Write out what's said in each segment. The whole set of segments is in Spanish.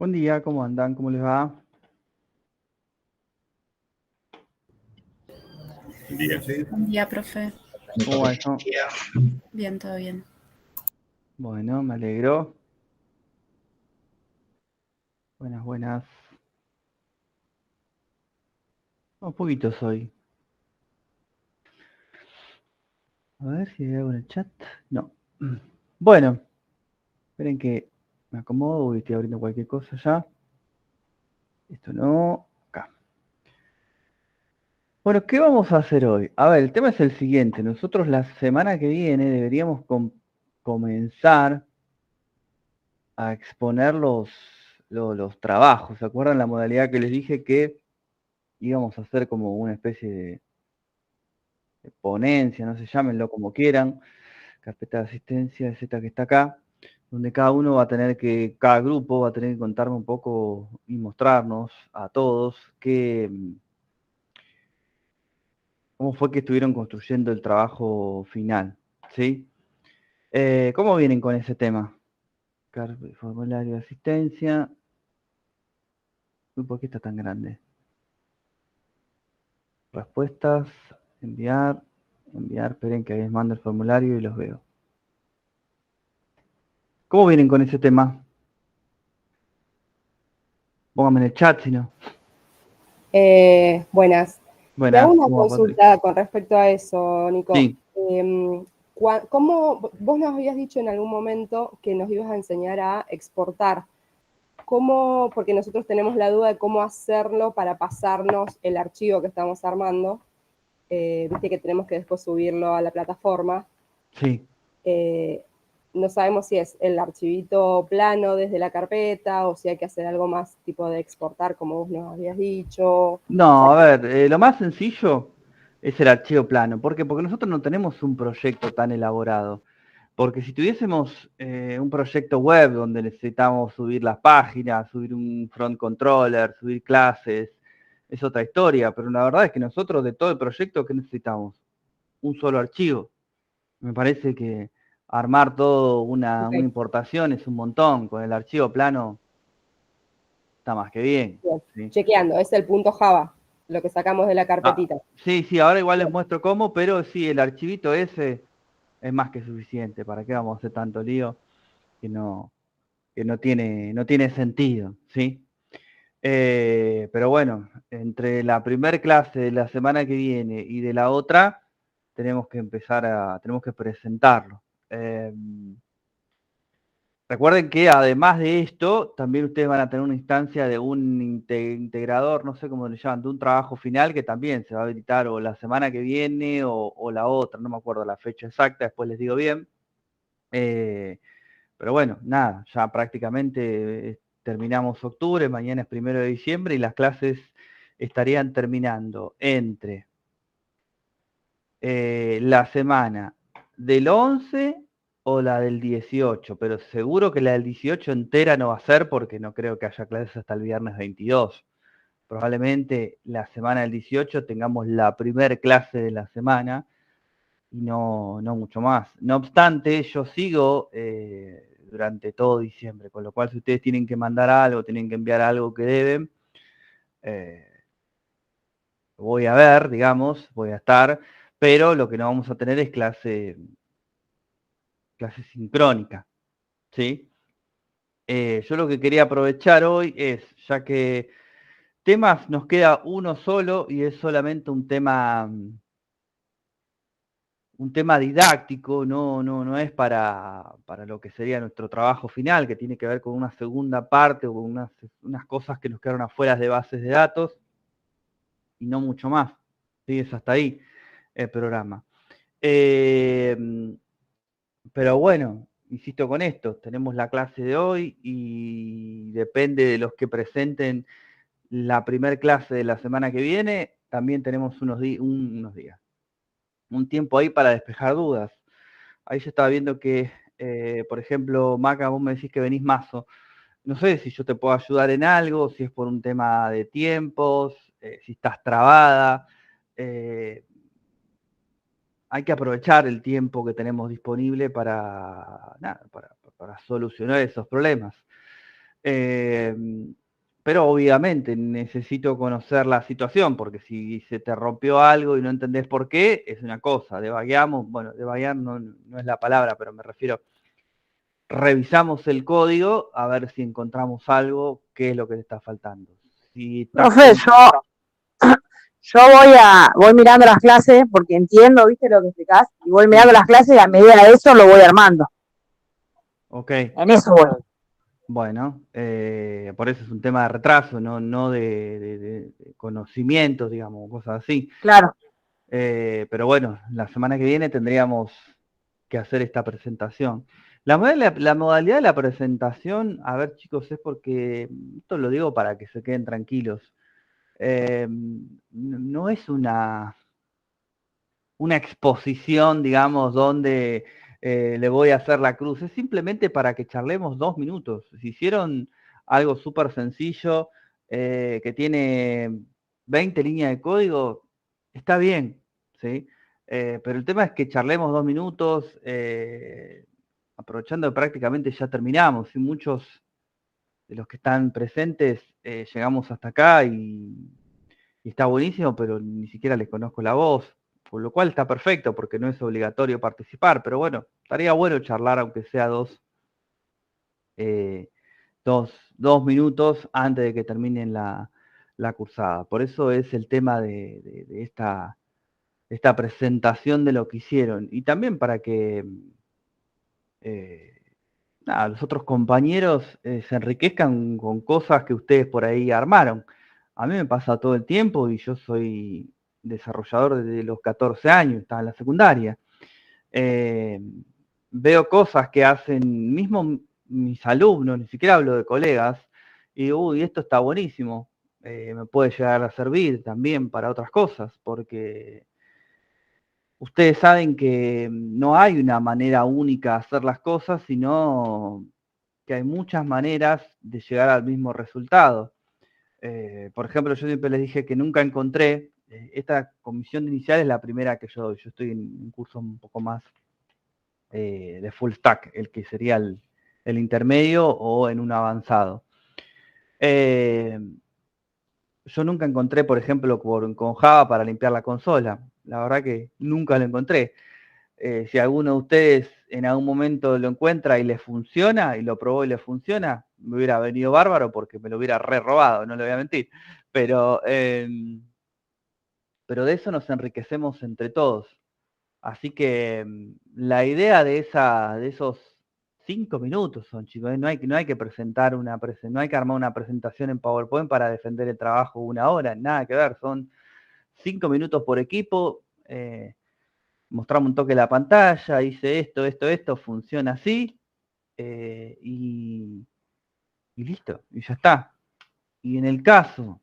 Buen día, ¿cómo andan? ¿Cómo les va? Buen día. Buen día, profe. ¿Cómo va eso? Bien, todo bien. Bueno, me alegro. Buenas, buenas. Un poquito soy. A ver si hay algo en el chat. No. Bueno, esperen que me acomodo y estoy abriendo cualquier cosa ya. Esto no. Acá. Bueno, ¿qué vamos a hacer hoy? A ver, el tema es el siguiente. Nosotros la semana que viene deberíamos comenzar a exponer los trabajos. ¿Se acuerdan la modalidad que les dije que íbamos a hacer como una especie de ponencia, no sé, llámenlo como quieran, carpeta de asistencia es esta que está acá, donde cada grupo va a tener que contarme un poco y mostrarnos a todos cómo fue que estuvieron construyendo el trabajo final, ¿sí? ¿Cómo vienen con ese tema? Formulario de asistencia. Uy, ¿por qué está tan grande? Respuestas, enviar, esperen que ahí les mando el formulario y los veo. ¿Cómo vienen con ese tema? Pónganme en el chat, si no. Buenas. Te Buenas, hago una ¿cómo va, Patrick? consulta con respecto a eso, Nico. Sí. ¿Cómo vos nos habías dicho en algún momento que nos ibas a enseñar a exportar? ¿Cómo? Porque nosotros tenemos la duda de cómo hacerlo para pasarnos el archivo que estamos armando. Viste que tenemos que después subirlo a la plataforma. Sí. No sabemos si es el archivito plano desde la carpeta o si hay que hacer algo más tipo de exportar, como vos nos habías dicho. No, a ver, lo más sencillo es el archivo plano. ¿Por qué? Porque nosotros no tenemos un proyecto tan elaborado. Porque si tuviésemos un proyecto web donde necesitamos subir las páginas, subir un front controller, subir clases, es otra historia. Pero la verdad es que nosotros de todo el proyecto, ¿qué necesitamos? Un solo archivo. Me parece que armar todo una Okay. importación es un montón. Con el archivo plano está más que bien. Bien. ¿Sí? Chequeando, es el punto Java, lo que sacamos de la carpetita. Sí, ahora igual les Bien. muestro cómo, pero sí, el archivito ese es más que suficiente. ¿Para qué vamos a hacer tanto lío que no tiene sentido? ¿Sí? Pero bueno, entre la primer clase de la semana que viene y de la otra, tenemos que presentarlo. Recuerden que además de esto, también ustedes van a tener una instancia de un integrador, no sé cómo le llaman, de un trabajo final que también se va a habilitar o la semana que viene o la otra, no me acuerdo la fecha exacta, después les digo bien. Pero bueno, nada, ya prácticamente terminamos octubre, mañana es 1 de diciembre y las clases estarían terminando entre la semana del 11 o la del 18, pero seguro que la del 18 entera no va a ser porque no creo que haya clases hasta el viernes 22. Probablemente la semana del 18 tengamos la primer clase de la semana y no mucho más. No obstante, yo sigo durante todo diciembre, con lo cual si ustedes tienen que mandar algo, tienen que enviar algo que deben, voy a ver, digamos, voy a estar, pero lo que no vamos a tener es clase sincrónica, ¿sí? Yo lo que quería aprovechar hoy es, ya que temas nos queda uno solo y es solamente un tema didáctico, no es para lo que sería nuestro trabajo final, que tiene que ver con una segunda parte o con unas cosas que nos quedaron afuera de bases de datos y no mucho más. ¿Sí? Es hasta ahí el programa. Pero bueno, insisto con esto, tenemos la clase de hoy y depende de los que presenten la primer clase de la semana que viene, también tenemos unos días, un tiempo ahí para despejar dudas. Ahí yo estaba viendo que, por ejemplo, Maca, vos me decís que venís mazo. No sé si yo te puedo ayudar en algo, si es por un tema de tiempos, si estás trabada. Hay que aprovechar el tiempo que tenemos disponible para solucionar esos problemas. Pero obviamente necesito conocer la situación, porque si se te rompió algo y no entendés por qué, es una cosa. Debagueamos, bueno, debaguear no es la palabra, pero me refiero, revisamos el código a ver si encontramos algo, qué es lo que te está faltando. Si Profe, yo voy mirando las clases porque entiendo, viste lo que explicás, y voy mirando las clases y a medida de eso lo voy armando. Ok. En eso voy. Bueno, por eso es un tema de retraso, no de conocimientos, digamos, cosas así. Claro. Pero bueno, la semana que viene tendríamos que hacer esta presentación. La modalidad de la presentación, a ver chicos, es porque, esto lo digo para que se queden tranquilos, no es una exposición, digamos, donde le voy a hacer la cruz, es simplemente para que charlemos 2 minutos. Si hicieron algo súper sencillo, que tiene 20 líneas de código, está bien, ¿sí? Pero el tema es que charlemos 2 minutos, aprovechando que prácticamente ya terminamos, y muchos de los que están presentes llegamos hasta acá y está buenísimo, pero ni siquiera les conozco la voz, por lo cual está perfecto porque no es obligatorio participar, pero bueno, estaría bueno charlar aunque sea dos minutos antes de que terminen la cursada. Por eso es el tema de esta presentación de lo que hicieron y también para que los otros compañeros se enriquezcan con cosas que ustedes por ahí armaron. A mí me pasa todo el tiempo y yo soy desarrollador desde los 14 años, estaba en la secundaria. Veo cosas que hacen mismo mis alumnos, ni siquiera hablo de colegas, y digo, uy, esto está buenísimo, me puede llegar a servir también para otras cosas, porque ustedes saben que no hay una manera única de hacer las cosas, sino que hay muchas maneras de llegar al mismo resultado. Por ejemplo, yo siempre les dije que nunca encontré, esta comisión inicial es la primera que yo doy, yo estoy en un curso un poco más de full stack, el que sería el intermedio o en un avanzado. Yo nunca encontré, por ejemplo, con Java para limpiar la consola. La verdad que nunca lo encontré. Si alguno de ustedes en algún momento lo encuentra y le funciona, y lo probó y le funciona, me hubiera venido bárbaro porque me lo hubiera robado, no le voy a mentir. Pero de eso nos enriquecemos entre todos. Así que la idea de esos 5 minutos son, chicos, no hay que presentar no hay que armar una presentación en PowerPoint para defender el trabajo 1 hora, nada que ver, son 5 minutos por equipo, mostramos un toque la pantalla, hice esto, funciona así, y listo, y ya está. Y en el caso,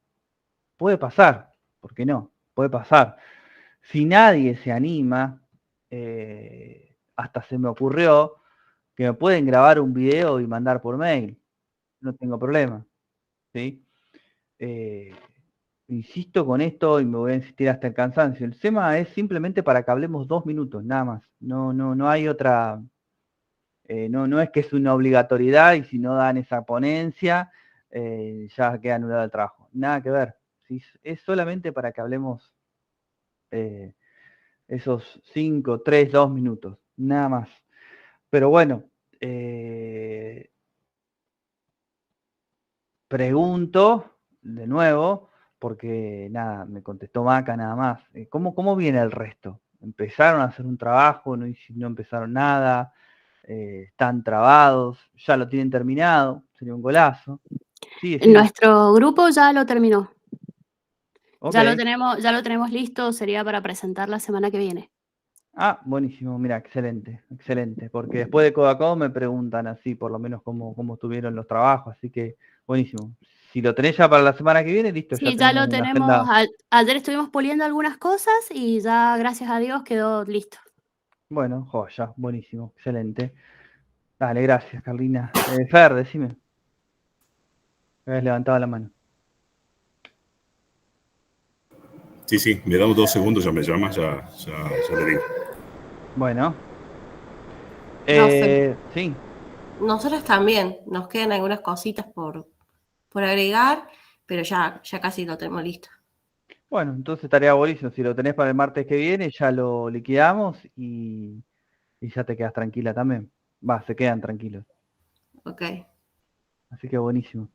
puede pasar, ¿por qué no? Puede pasar. Si nadie se anima, hasta se me ocurrió que me pueden grabar un video y mandar por mail. No tengo problema. ¿Sí? Insisto con esto y me voy a insistir hasta el cansancio. El tema es simplemente para que hablemos 2 minutos, nada más. No hay otra. No es que es una obligatoriedad y si no dan esa ponencia, ya queda anulado el trabajo. Nada que ver. ¿Sí? Es solamente para que hablemos esos 5, 3, 2 minutos, nada más. Pero bueno, pregunto de nuevo, porque nada, me contestó Maca nada más. ¿Cómo viene el resto? ¿Empezaron a hacer un trabajo? ¿No empezaron nada? ¿Están trabados? ¿Ya lo tienen terminado? Sería un golazo. Sí. Nuestro grupo ya lo terminó. Okay. Ya lo tenemos listo, sería para presentar la semana que viene. Ah, buenísimo, mira, excelente, porque después de Coda Code me preguntan así, por lo menos cómo estuvieron los trabajos, así que buenísimo. Si lo tenés ya para la semana que viene, listo. Sí, ya lo tenemos. Ayer estuvimos puliendo algunas cosas y ya, gracias a Dios, quedó listo. Bueno, joya, buenísimo, excelente. Dale, gracias, Carlina. Fer, decime. Me habías levantado la mano. Sí, me damos 2 segundos, ya me llamas, ya le digo. Bueno. No, Fer. Sí. Nosotros también, nos quedan algunas cositas por agregar, pero ya casi lo tenemos listo. Bueno, entonces estaría buenísimo. Si lo tenés para el martes que viene, ya lo liquidamos y ya te quedas tranquila también. Se quedan tranquilos. Ok. Así que buenísimo.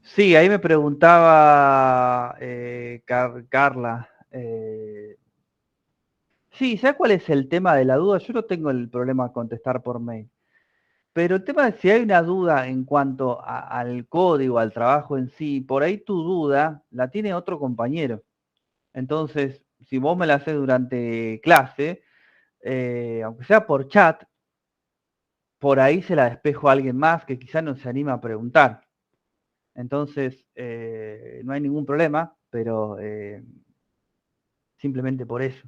Sí, ahí me preguntaba Carla. Sí, ¿sabes cuál es el tema de la duda? Yo no tengo el problema de contestar por mail. Pero el tema es si hay una duda en cuanto al código, al trabajo en sí, por ahí tu duda la tiene otro compañero. Entonces, si vos me la haces durante clase, aunque sea por chat, por ahí se la despejo a alguien más que quizás no se anima a preguntar. Entonces, no hay ningún problema, pero simplemente por eso.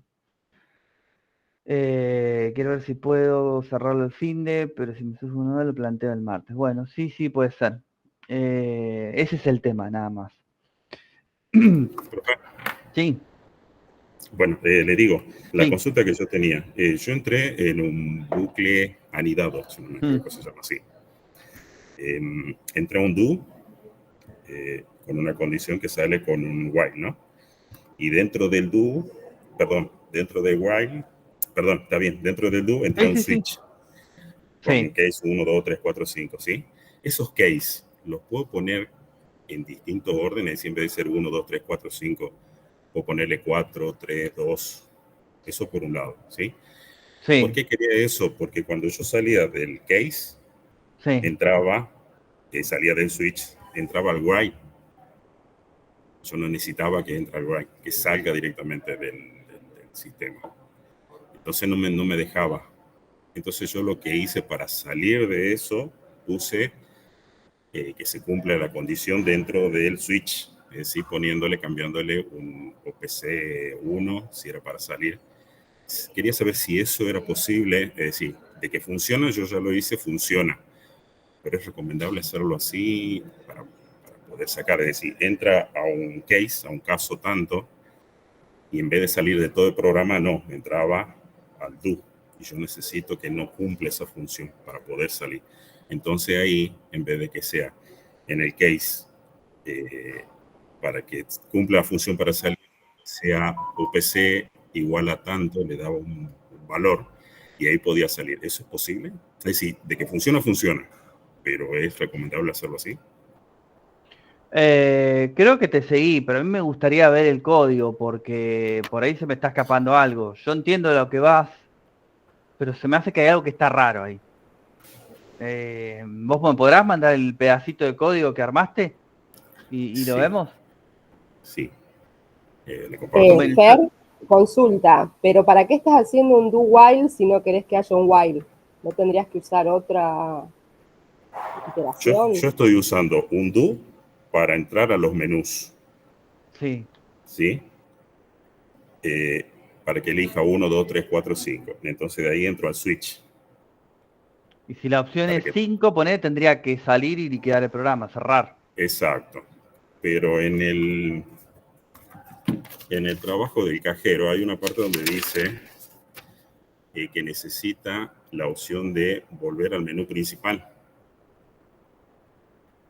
Quiero ver si puedo cerrarlo el finde, pero si me surge una duda lo planteo el martes. Bueno, sí, puede ser. Ese es el tema, nada más. Profe, Sí, bueno, le digo, la sí. consulta que yo tenía, yo entré en un bucle anidado, si no me equivoco, se llama así. Entré a un do con una condición que sale con un while, ¿no? Y dentro del do, dentro del while, está bien, dentro del do entré a un Sí. switch con Sí. case 1, 2, 3, 4, 5, ¿sí? Esos case los puedo poner en distintos órdenes, en vez de ser 1, 2, 3, 4, 5, puedo ponerle 4, 3, 2, eso por un lado, ¿sí? ¿Por Sí. qué quería eso? Porque cuando yo salía del case, Sí. entraba, salía del switch, entraba al while. Yo no necesitaba que entre al while, que salga directamente del sistema. Entonces no me dejaba. Entonces yo lo que hice para salir de eso, puse que se cumpla la condición dentro del switch, es decir, cambiándole un OPC 1, si era para salir. Quería saber si eso era posible, es decir, de que funciona, yo ya lo hice, funciona, pero es recomendable hacerlo así para poder sacar, es decir, entra a un case, a un caso tanto, y en vez de salir de todo el programa, no, entraba al do, y yo necesito que no cumpla esa función para poder salir. Entonces ahí, en vez de que sea en el case, para que cumpla la función para salir, sea OPC igual a tanto, le daba un valor, y ahí podía salir. ¿Eso es posible? Es decir, de que funciona, funciona, pero es recomendable hacerlo así. Creo que te seguí, pero a mí me gustaría ver el código porque por ahí se me está escapando algo. Yo entiendo de lo que vas, pero se me hace que hay algo que está raro ahí. ¿Vos me podrás mandar el pedacito de código que armaste? ¿Y lo Sí, vemos? sí. Le comparto mi... Fer, consulta, pero ¿para qué estás haciendo un do while si no querés que haya un while? ¿No tendrías que usar otra iteración? Yo estoy usando un do para entrar a los menús. Sí. ¿Sí? Para que elija 1, 2, 3, 4, 5. Entonces de ahí entro al switch. Y si la opción Para es que... 5, tendría que salir y liquidar el programa, cerrar. Exacto. Pero en el trabajo del cajero hay una parte donde dice que necesita la opción de volver al menú principal.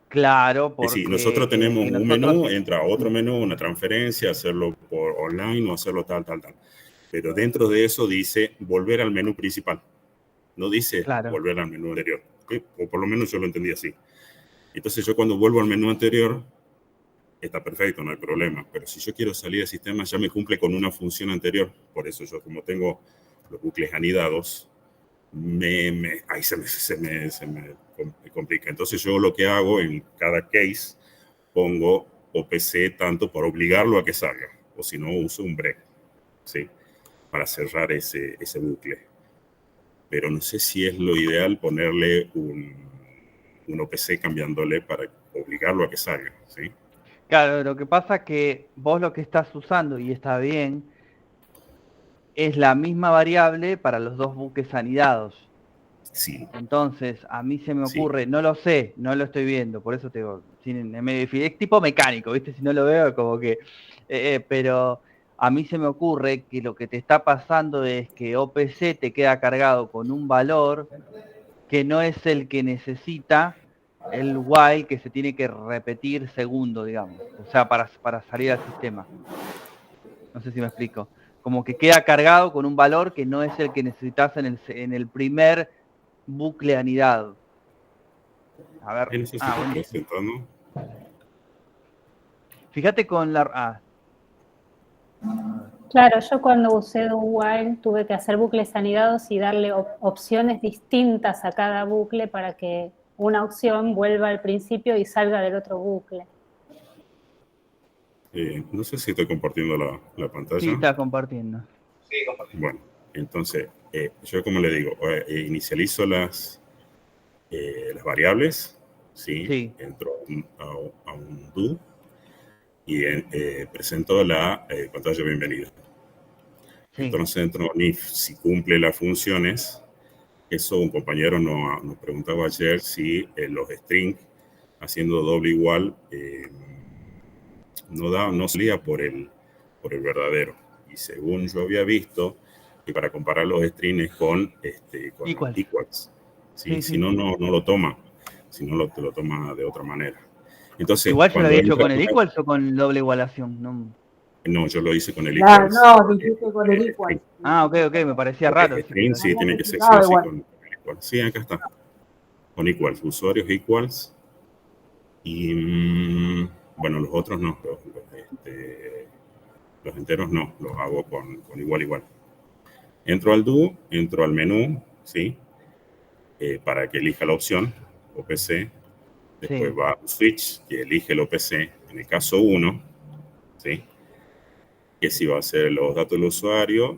Claro, Es decir, porque nosotros tenemos un nosotros... menú, entra a otro menú, una transferencia, hacerlo por online o hacerlo tal. Pero dentro de eso dice volver al menú principal. No dice volver al menú anterior. ¿Sí? O por lo menos yo lo entendí así. Entonces yo cuando vuelvo al menú anterior, está perfecto, no hay problema. Pero si yo quiero salir del sistema, ya me cumple con una función anterior. Por eso yo, como tengo los bucles anidados, ahí se me complica. Entonces yo lo que hago en cada case, pongo OPC tanto para obligarlo a que salga. O si no, uso un break, ¿sí? Para cerrar ese bucle. Pero no sé si es lo ideal ponerle un OPC cambiándole para obligarlo a que salga, ¿sí? Claro, lo que pasa es que vos lo que estás usando, y está bien, es la misma variable para los dos buques anidados. Sí. Entonces, a mí se me ocurre, no lo sé, no lo estoy viendo, por eso te digo, es tipo mecánico, ¿viste? Si no lo veo, como que... pero a mí se me ocurre que lo que te está pasando es que OPC te queda cargado con un valor que no es el que necesita el while que se tiene que repetir segundo, digamos, o sea, para salir al sistema. No sé si me explico. Como que queda cargado con un valor que no es el que necesitas en el primer bucle anidado. A ver, Ahí no sé si te bueno. presentando. Fíjate con la... Claro, yo cuando usé do while tuve que hacer bucles anidados y darle opciones distintas a cada bucle para que una opción vuelva al principio y salga del otro bucle. No sé si estoy compartiendo la pantalla. Sí, está compartiendo. Bueno, entonces, yo como le digo, inicializo las variables, ¿sí? Sí. Entro a un do y presento la pantalla de bienvenida. Sí. Entonces entro en if, si cumple las funciones. Eso un compañero nos preguntaba ayer si los strings haciendo doble igual no salía por el verdadero. Y según yo había visto, que para comparar los strings con equals, ¿sí? Si no lo toma. Si no, te lo toma de otra manera. Entonces, igual yo lo había hecho con el equals o con doble igualación. No, yo lo hice con el equals. No, dijiste con el equals. Ok, me parecía raro. String, sí, tiene que ser sí o sí con el equals. Sí, acá está. Con equals, usuarios equals. Y bueno, los otros no, los enteros no, los hago con igual. Entro al do, entro al menú, ¿sí? Para que elija la opción, OPC. Después va a switch, que elige el OPC, en el caso 1, ¿sí? Que si va a ser los datos del usuario,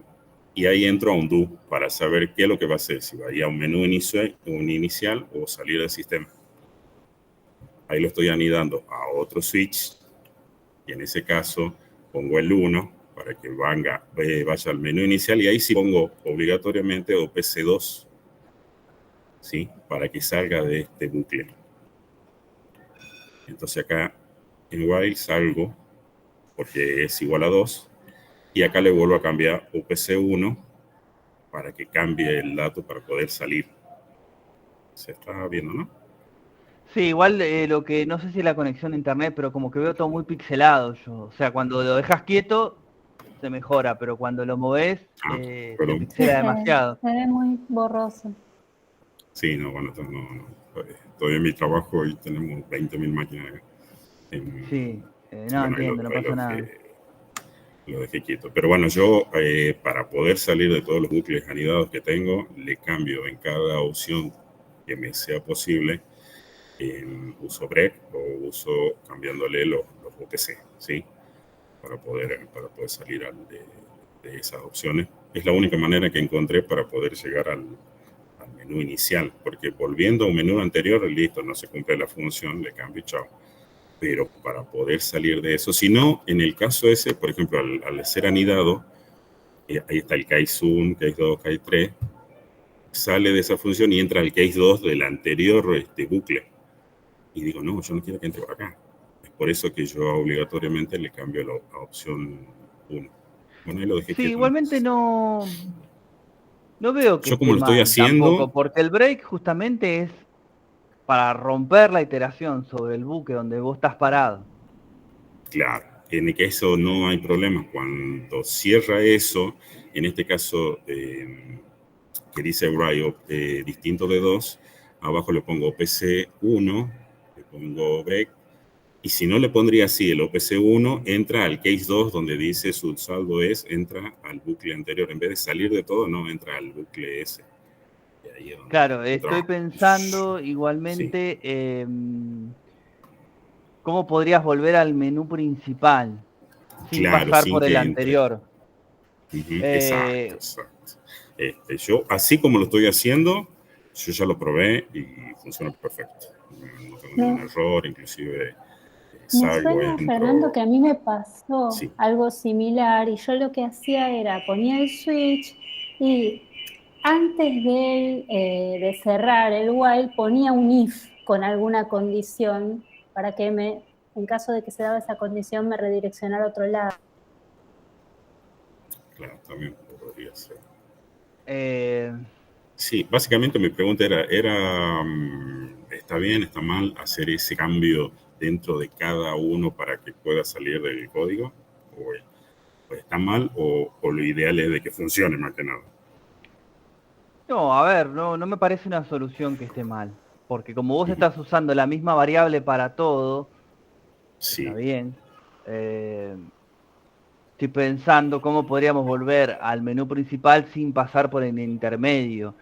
y ahí entro a un do para saber qué es lo que va a hacer, si va a ir a un menú inicial o salir del sistema. Ahí lo estoy anidando a otro switch, y en ese caso pongo el 1 para que vaya al menú inicial, y ahí sí pongo obligatoriamente OPC2, ¿sí? Para que salga de este bucle. Entonces acá en while salgo porque es igual a 2, y acá le vuelvo a cambiar OPC1 para que cambie el dato para poder salir. Se está viendo, ¿no? Sí, igual lo que no sé si es la conexión a internet, pero como que veo todo muy pixelado yo. O sea, cuando lo dejas quieto se mejora, pero cuando lo movés se pixela demasiado. Se ve muy borroso. Sí, no, bueno, no. Estoy en mi trabajo y tenemos 20.000 máquinas acá. Sí, no entiendo, no pasa nada. Lo dejé quieto. Pero bueno, yo para poder salir de todos los bucles anidados que tengo, le cambio en cada opción que me sea posible. Uso break o uso cambiándole los OPC, ¿sí? Para poder salir de esas opciones. Es la única manera que encontré para poder llegar al menú inicial, porque volviendo a un menú anterior, listo, no se cumple la función, le cambio y chao. Pero para poder salir de eso, si no, en el caso ese, por ejemplo, al ser anidado, ahí está el case 1, case 2, case 3, sale de esa función y entra al case 2 del anterior bucle. Y digo, no, yo no quiero que entre por acá. Es por eso que yo obligatoriamente le cambio a opción 1. Bueno, ahí lo dejé quieto. Igualmente no veo que yo como lo estoy haciendo, tampoco, porque el break justamente es para romper la iteración sobre el buque donde vos estás parado. Claro, en el que eso no hay problema. Cuando cierra eso, en este caso que dice write distinto de 2, abajo le pongo OPC1, le pongo break, y si no le pondría así, el OPC1 entra al case 2 donde dice su saldo entra al bucle anterior. En vez de salir de todo, no, entra al bucle ese. Claro, estoy pensando igualmente cómo podrías volver al menú principal sin pasar por el anterior. Exacto. Yo, así como lo estoy haciendo, yo ya lo probé y funciona perfecto. No tengo ningún error, inclusive salgo. Me suena, Fernando, que a mí me pasó algo similar, y yo lo que hacía era ponía el switch y antes de cerrar el while ponía un if con alguna condición para que en caso de que se daba esa condición, me redireccionara a otro lado. Claro, también podría ser. Eh, Sí, básicamente mi pregunta era, ¿está bien, está mal hacer ese cambio dentro de cada uno para que pueda salir del código? ¿O está mal o lo ideal es de que funcione más que nada? no, a ver, no me parece una solución que esté mal, porque como vos Ujú. estás usando la misma variable para todo, está Sí, bien. Eh, Estoy pensando cómo podríamos volver al menú principal sin pasar por el intermedio.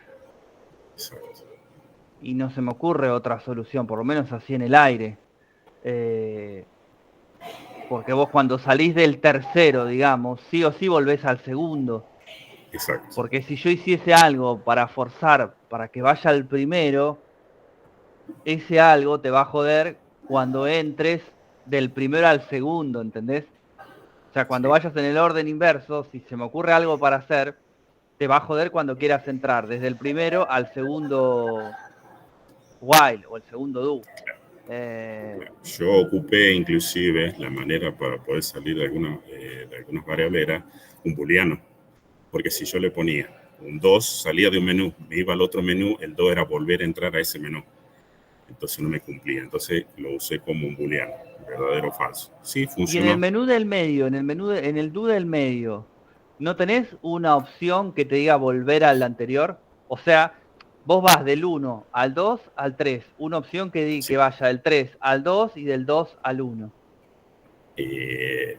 exacto. Y no se me ocurre otra solución, por lo menos así en el aire. Eh, Porque vos cuando salís del tercero, digamos, sí o sí volvés al segundo. Exacto. Porque si yo hiciese algo para forzar, para que vaya al primero, ese algo te va a joder cuando entres del primero al segundo, ¿entendés? O sea, cuando Sí, vayas en el orden inverso, si se me ocurre algo para hacer, te va a joder cuando quieras entrar desde el primero al segundo while o el segundo do. claro. Yo ocupé inclusive la manera para poder salir de algunas variables era un booleano. Porque si yo le ponía un 2, salía de un menú, me iba al otro menú, el 2 era volver a entrar a ese menú. Entonces no me cumplía. Entonces lo usé como un booleano, verdadero o falso. Sí, Y en el funcionó. menú del medio, en el do del medio, ¿no tenés una opción que te diga volver al anterior? O sea, vos vas del 1 al 2 al 3, una opción que diga que Sí. vaya del 3 al 2 y del 2 al 1. Eh,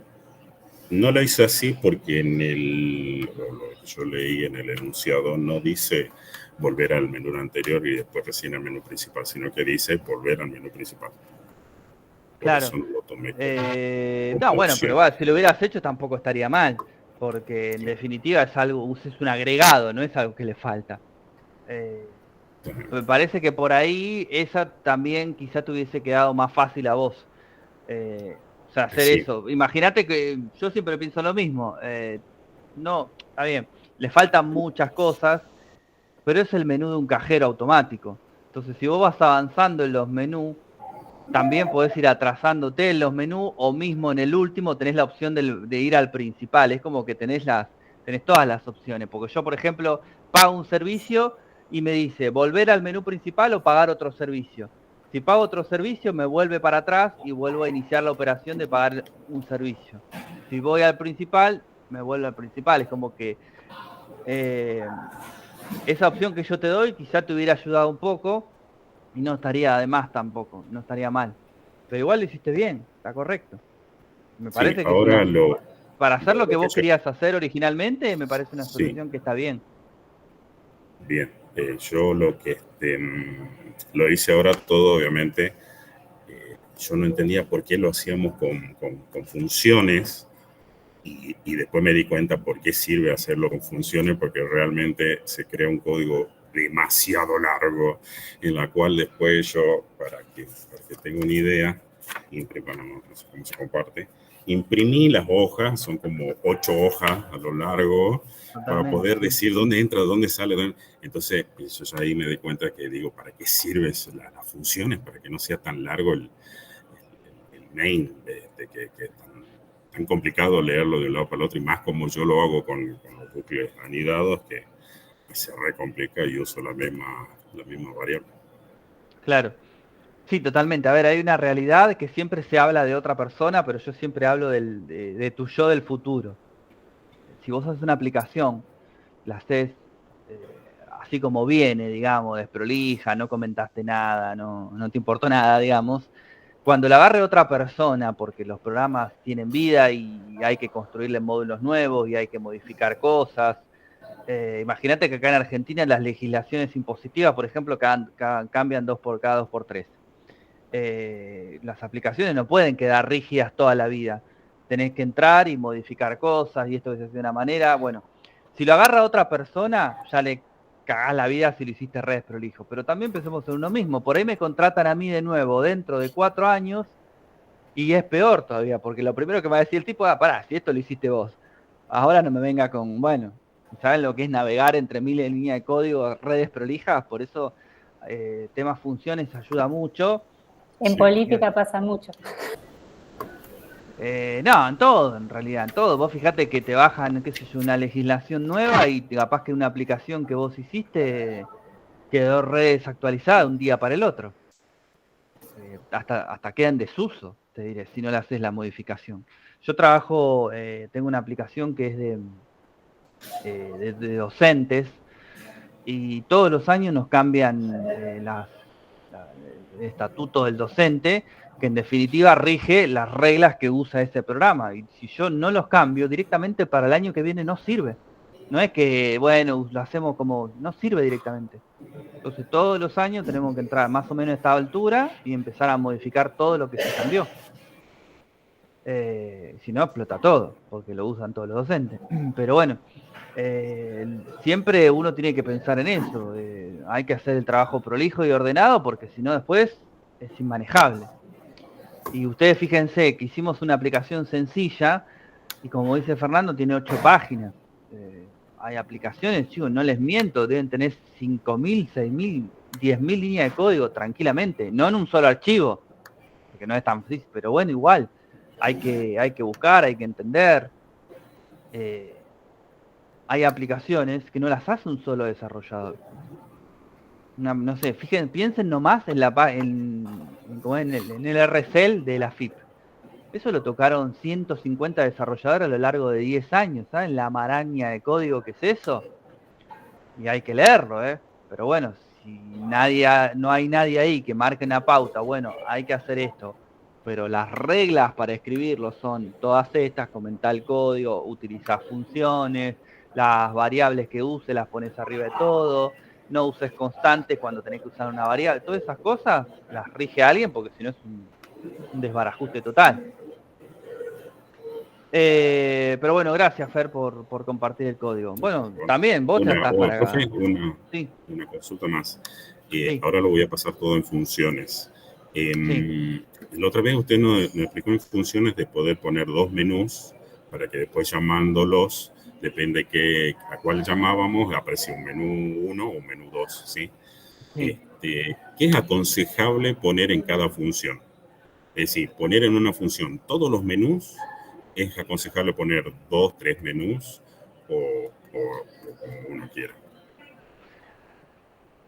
no lo hice así porque lo que yo leí en el enunciado no dice volver al menú anterior y después recién al menú principal, sino que dice volver al menú principal. Por Claro. eso no lo tomé No, como bueno, pero opción. bueno, si lo hubieras hecho tampoco estaría mal, porque en definitiva es algo, es un agregado, no es algo que le falta. Me parece que por ahí esa también quizá te hubiese quedado más fácil a vos. O sea, hacer Sí, eso. Imagínate que yo siempre pienso lo mismo. No, está bien, le faltan muchas cosas, pero es el menú de un cajero automático. Entonces, si vos vas avanzando en los menús, también podés ir atrasándote en los menús o mismo en el último tenés la opción de ir al principal. Es como que tenés todas las opciones. Porque yo, por ejemplo, pago un servicio y me dice volver al menú principal o pagar otro servicio. Si pago otro servicio, me vuelve para atrás y vuelvo a iniciar la operación de pagar un servicio. Si voy al principal, me vuelvo al principal. Es como que eh, esa opción que yo te doy quizá te hubiera ayudado un poco y no estaría además tampoco, no estaría mal. Pero igual lo hiciste bien, está correcto. Me sí. parece que es Ahora para hacer lo que lo que vos yo... querías hacer originalmente, me parece una Sí, solución que está bien. bien. Yo lo que lo hice ahora todo, obviamente. Yo no entendía por qué lo hacíamos con funciones y después me di cuenta por qué sirve hacerlo con funciones, porque realmente se crea un código demasiado largo en la cual después yo, para que tenga una idea, bueno, no sé cómo se comparte, imprimí las hojas, son como 8 hojas a lo largo, para Totalmente, poder sí. decir dónde entra, dónde sale. Entonces, yo ya ahí me di cuenta que digo, ¿para qué sirven las funciones? Para que no sea tan largo el main, que es tan complicado leerlo de un lado para el otro, y más como yo lo hago con los bucles anidados, que se recomplica y uso la misma variable. Claro. Sí, totalmente. A ver, hay una realidad que siempre se habla de otra persona, pero yo siempre hablo de tu yo del futuro. Si vos haces una aplicación, la haces así como viene, digamos, desprolija, no comentaste nada, no te importó nada, digamos. Cuando la agarre otra persona, porque los programas tienen vida y hay que construirle módulos nuevos y hay que modificar cosas. Imagínate que acá en Argentina las legislaciones impositivas, por ejemplo, cambian cada 2x3. Las aplicaciones no pueden quedar rígidas toda la vida. Tenés que entrar y modificar cosas y esto que se hace de una manera. Bueno, si lo agarra otra persona, ya le cagás la vida si lo hiciste re desprolijo. Pero también pensemos en uno mismo. Por ahí me contratan a mí de nuevo dentro de 4 años y es peor todavía, porque lo primero que me va a decir el tipo, pará, si esto lo hiciste vos, ahora no me venga con, bueno, ¿saben lo que es navegar entre miles de líneas de código, redes prolijas? Por eso temas funciones ayuda mucho. En Sí. política pasa mucho. No, en todo, en realidad, en todo. Vos fijate que te bajan, qué sé yo, una legislación nueva y capaz que una aplicación que vos hiciste quedó re desactualizada de un día para el otro. Hasta queda en desuso, te diré, si no le haces la modificación. Yo trabajo, tengo una aplicación que es de docentes y todos los años nos cambian el estatuto del docente, que en definitiva rige las reglas que usa ese programa. Y si yo no los cambio, directamente para el año que viene no sirve. No es que, bueno, lo hacemos como... No sirve directamente. Entonces todos los años tenemos que entrar más o menos a esta altura y empezar a modificar todo lo que se cambió. Si no, explota todo, porque lo usan todos los docentes. Pero bueno, siempre uno tiene que pensar en eso. Hay que hacer el trabajo prolijo y ordenado, porque si no después es inmanejable. Y ustedes fíjense que hicimos una aplicación sencilla y como dice Fernando, tiene 8 páginas. Hay aplicaciones, chicos, no les miento, deben tener 5.000, 6.000, 10.000 líneas de código tranquilamente, no en un solo archivo, porque no es tan difícil, pero bueno, igual, hay que buscar, hay que entender. Hay aplicaciones que no las hace un solo desarrollador. No sé, piensen nomás en el RSL de la FIP. Eso lo tocaron 150 desarrolladores a lo largo de 10 años, ¿saben? La maraña de código que es eso. Y hay que leerlo, ¿eh? Pero bueno, si no hay nadie ahí que marque una pauta, bueno, hay que hacer esto. Pero las reglas para escribirlo son todas estas, comentar el código, utilizar funciones, las variables que uses las pones arriba de todo, no uses constantes cuando tenés que usar una variable. Todas esas cosas las rige alguien porque si no es un desbarajuste total. Pero bueno, gracias Fer por compartir el código. Bueno, también vos ya estás para acá. Una consulta más. Ahora lo voy a pasar todo en funciones. La otra vez usted nos explicó en funciones de poder poner 2 menús para que después llamándolos, depende a cuál llamábamos, aparecía un menú 1 o un menú 2, ¿sí? ¿Qué es aconsejable poner en cada función? Es decir, poner en una función todos los menús. ¿Es aconsejable poner 2, 3 menús o como uno quiera?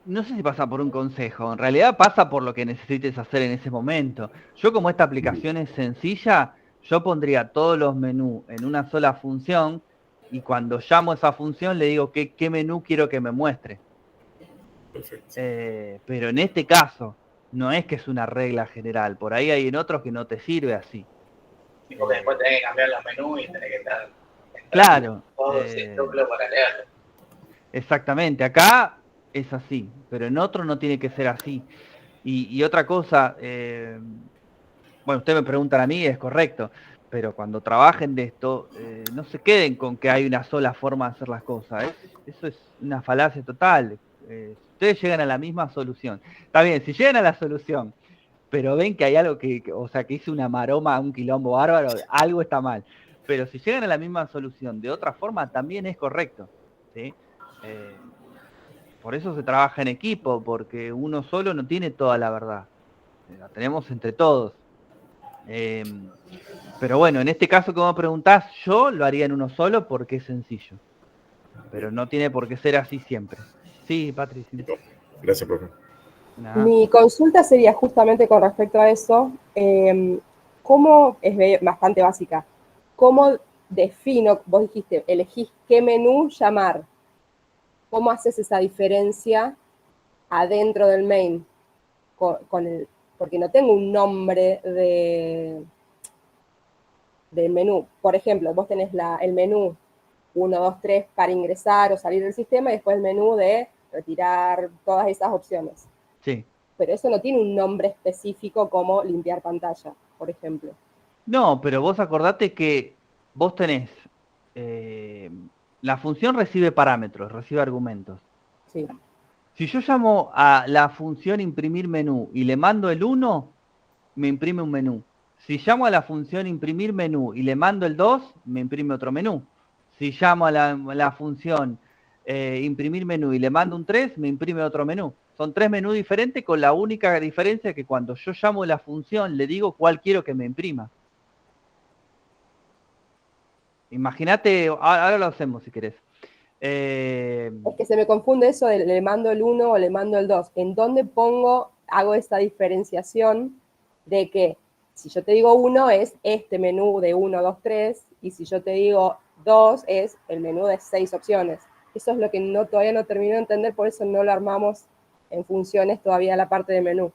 No sé si pasa por un consejo, en realidad pasa por lo que necesites hacer en ese momento. Yo como esta aplicación es sencilla, yo pondría todos los menús en una sola función y cuando llamo esa función le digo qué menú quiero que me muestre. Perfecto. Pero en este caso no es que es una regla general, por ahí hay en otros que no te sirve así. Porque después tenés que cambiar los menús y tenés que estar claro, todo ese núcleo para leerlo. Exactamente, acá es así, pero en otro no tiene que ser así. Y otra cosa, bueno, usted me preguntan a mí, es correcto, pero cuando trabajen de esto, no se queden con que hay una sola forma de hacer las cosas. Eso es una falacia total. Ustedes llegan a la misma solución. Está bien, si llegan a la solución, pero ven que hay algo que hice una maroma, un quilombo bárbaro, algo está mal. Pero si llegan a la misma solución de otra forma, también es correcto, ¿sí? Por eso se trabaja en equipo, porque uno solo no tiene toda la verdad. La tenemos entre todos. Pero bueno, en este caso, como preguntás, yo lo haría en uno solo porque es sencillo. Pero no tiene por qué ser así siempre. Sí, Patricia. Gracias, profe. Mi consulta sería justamente con respecto a eso. ¿Cómo, es bastante básica, cómo defino, vos dijiste, elegís qué menú llamar? ¿Cómo haces esa diferencia adentro del main? Porque no tengo un nombre del menú. Por ejemplo, vos tenés el menú 1, 2, 3 para ingresar o salir del sistema y después el menú de retirar, todas esas opciones. Sí. Pero eso no tiene un nombre específico como limpiar pantalla, por ejemplo. No, pero vos acordate que vos tenés... la función recibe parámetros, recibe argumentos. Sí. Si yo llamo a la función imprimir menú y le mando el 1, me imprime un menú. Si llamo a la función imprimir menú y le mando el 2, me imprime otro menú. Si llamo a la función imprimir menú y le mando un 3, me imprime otro menú. Son 3 menús diferentes con la única diferencia que cuando yo llamo a la función le digo cuál quiero que me imprima. Imagínate, ahora lo hacemos si querés. Es que se me confunde eso de le mando el 1 o le mando el 2. ¿En dónde hago esa diferenciación de que si yo te digo 1 es este menú de 1, 2, 3, y si yo te digo 2 es el menú de 6 opciones? Eso es lo que todavía no termino de entender, por eso no lo armamos en funciones todavía la parte de menú.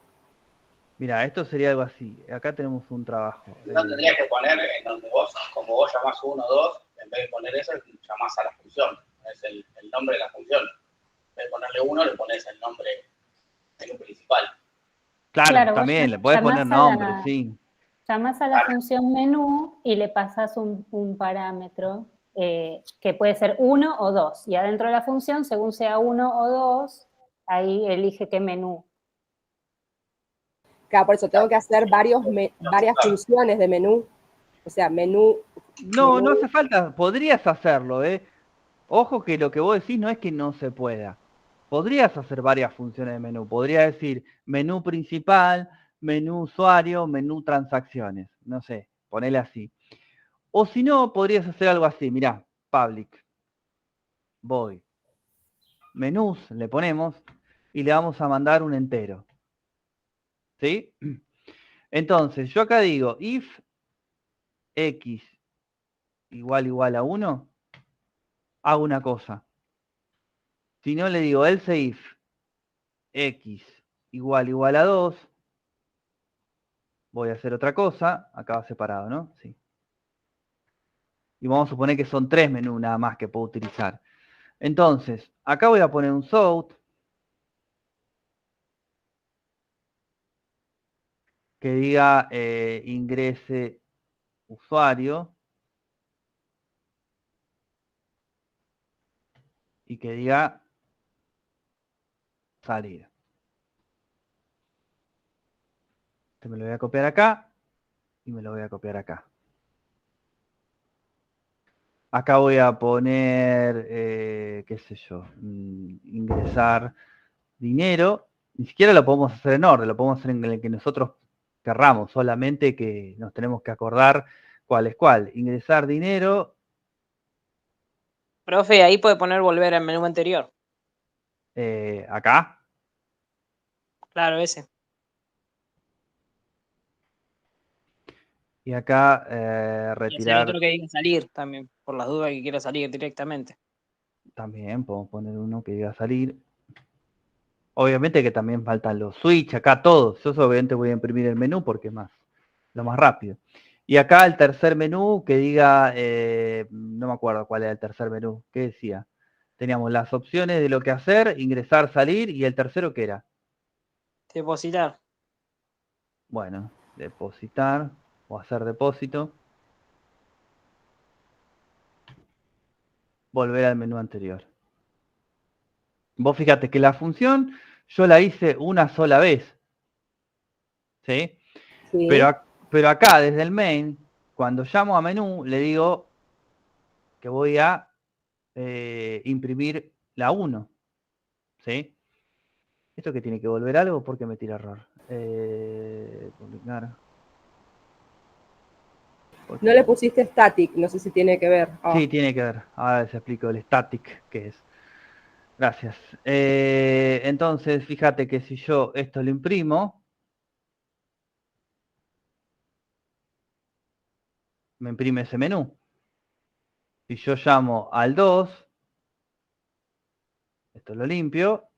Mira, esto sería algo así. Acá tenemos un trabajo. No tendrías que poner en donde vos, como vos llamás 1, 2, en vez de poner eso, llamás a la función. Es el nombre de la función. En vez de ponerle 1, le pones el nombre menú principal. Claro, también, le podés poner nombre, sí. Llamás a la función menú y le pasás un parámetro que puede ser 1 o 2. Y adentro de la función, según sea 1 o 2, ahí elige qué menú. Claro, por eso tengo que hacer varias funciones de menú. O sea, menú. No hace falta, podrías hacerlo, ¿eh? Ojo que lo que vos decís no es que no se pueda. Podrías hacer varias funciones de menú. Podría decir menú principal, menú usuario, menú transacciones. No sé, ponele así. O si no, podrías hacer algo así. Mirá, public. Voy. Menús le ponemos y le vamos a mandar un entero. ¿Sí? Entonces, yo acá digo if x igual a 1, hago una cosa. Si no, le digo else if x igual a 2, voy a hacer otra cosa. Acá va separado, ¿no? Sí. Y vamos a suponer que son 3 menús nada más que puedo utilizar. Entonces, acá voy a poner un south que diga ingrese usuario y que diga salir. Me lo voy a copiar acá y me lo voy a copiar acá. Acá voy a poner, qué sé yo, ingresar dinero. Ni siquiera lo podemos hacer en orden, lo podemos hacer en el que nosotros querramos, solamente que nos tenemos que acordar cuál es cuál. Ingresar dinero. Profe, ahí puede poner volver al menú anterior. Acá. Claro, ese. Y acá Y hacer retirar. otro que diga salir también, por las dudas que quiera salir directamente. También podemos poner uno que diga salir. Obviamente que también faltan los switch, acá todos. Yo obviamente voy a imprimir el menú porque es lo más rápido. Y acá el tercer menú que diga, no me acuerdo cuál era el tercer menú, ¿qué decía? Teníamos las opciones de lo que hacer, ingresar, salir, y el tercero ¿qué era? Depositar. Bueno, depositar o hacer depósito. Volver al menú anterior. Vos fíjate que la función yo la hice una sola vez. ¿Sí? Sí. Pero acá, desde el main, cuando llamo a menú, le digo que voy a imprimir la 1. ¿Sí? ¿Esto que tiene que volver algo? ¿Por qué me tira error? Publicar. No le pusiste static, no sé si tiene que ver. Sí, tiene que ver. Ahora les explico el static qué es. Gracias. Entonces, fíjate que si yo esto lo imprimo, me imprime ese menú. Si yo llamo al 2, esto lo limpio,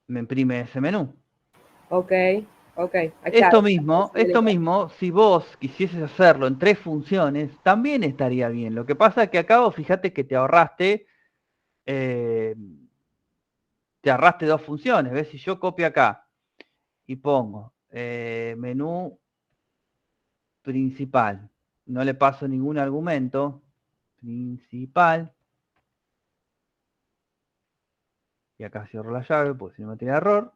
me imprime ese menú. Ok. Esto mismo, si vos quisieses hacerlo en 3 funciones, también estaría bien. Lo que pasa es que acá vos fíjate que te ahorraste 2 funciones. ¿Ves? Si yo copio acá y pongo menú principal, no le paso ningún argumento, principal, y acá cierro la llave porque si no me tiene error,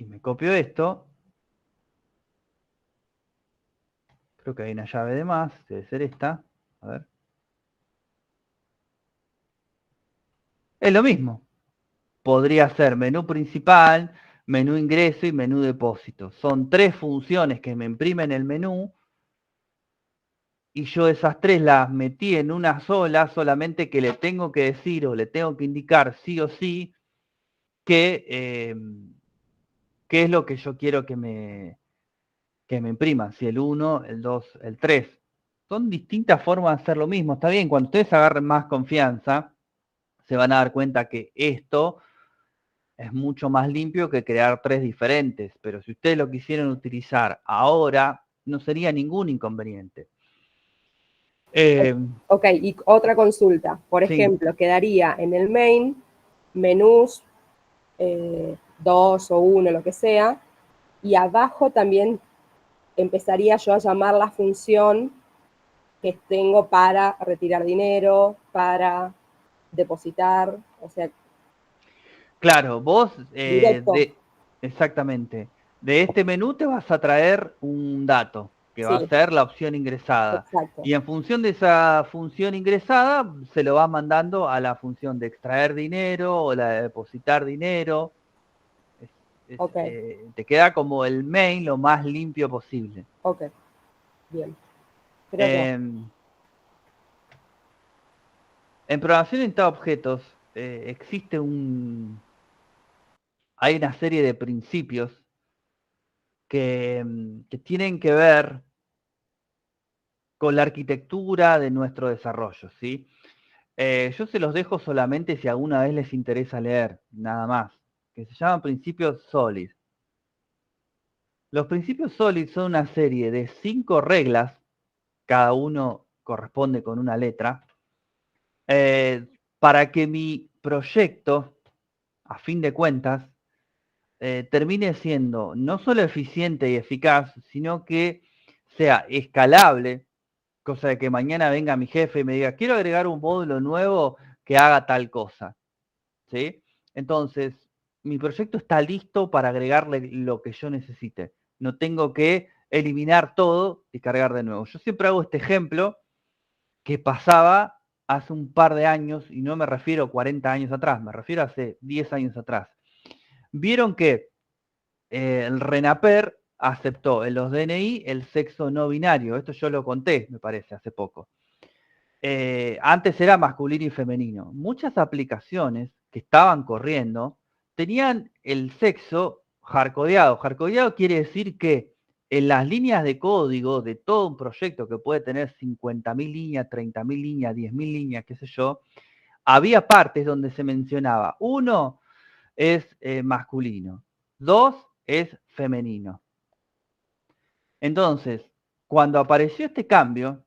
y me copio esto, creo que hay una llave de más, debe ser esta, a ver. Es lo mismo, podría ser menú principal, menú ingreso y menú depósito. Son 3 funciones que me imprimen el menú y yo esas 3 las metí en una sola, solamente que le tengo que decir o le tengo que indicar sí o sí qué es lo que yo quiero que me imprima, si el 1, el 2, el 3. Son distintas formas de hacer lo mismo. Está bien, cuando ustedes agarren más confianza, se van a dar cuenta que esto es mucho más limpio que crear 3 diferentes, pero si ustedes lo quisieran utilizar ahora, no sería ningún inconveniente. Ok, y otra consulta. Por Sí. ejemplo, quedaría en el main, menús 2 o 1, lo que sea, y abajo también empezaría yo a llamar la función que tengo para retirar dinero, para depositar, o sea... Claro, vos, directo. exactamente, de este menú te vas a traer un dato, que va a Sí. ser la opción ingresada. Exacto. Y en función de esa función ingresada, se lo vas mandando a la función de extraer dinero o la de depositar dinero. Okay. Te queda como el main lo más limpio posible. Ok, bien. Creo que... En programación orientada a objetos existe hay una serie de principios que tienen que ver con la arquitectura de nuestro desarrollo, ¿sí? Yo se los dejo solamente si alguna vez les interesa leer, nada más, que se llaman principios SOLID. Los principios SOLID son una serie de 5 reglas, cada uno corresponde con una letra, para que mi proyecto, a fin de cuentas, termine siendo no solo eficiente y eficaz, sino que sea escalable, cosa de que mañana venga mi jefe y me diga, quiero agregar un módulo nuevo que haga tal cosa, ¿sí? Entonces, mi proyecto está listo para agregarle lo que yo necesite. No tengo que eliminar todo y cargar de nuevo. Yo siempre hago este ejemplo que pasaba hace un par de años, y no me refiero a 40 años atrás, me refiero a hace 10 años atrás. Vieron que el RENAPER aceptó en los DNI el sexo no binario. Esto yo lo conté, me parece, hace poco. Antes era masculino y femenino. Muchas aplicaciones que estaban corriendo tenían el sexo hardcodeado. Hardcodeado quiere decir que en las líneas de código de todo un proyecto que puede tener 50.000 líneas, 30.000 líneas, 10.000 líneas, qué sé yo, había partes donde se mencionaba, 1 es masculino, 2 es femenino. Entonces, cuando apareció este cambio,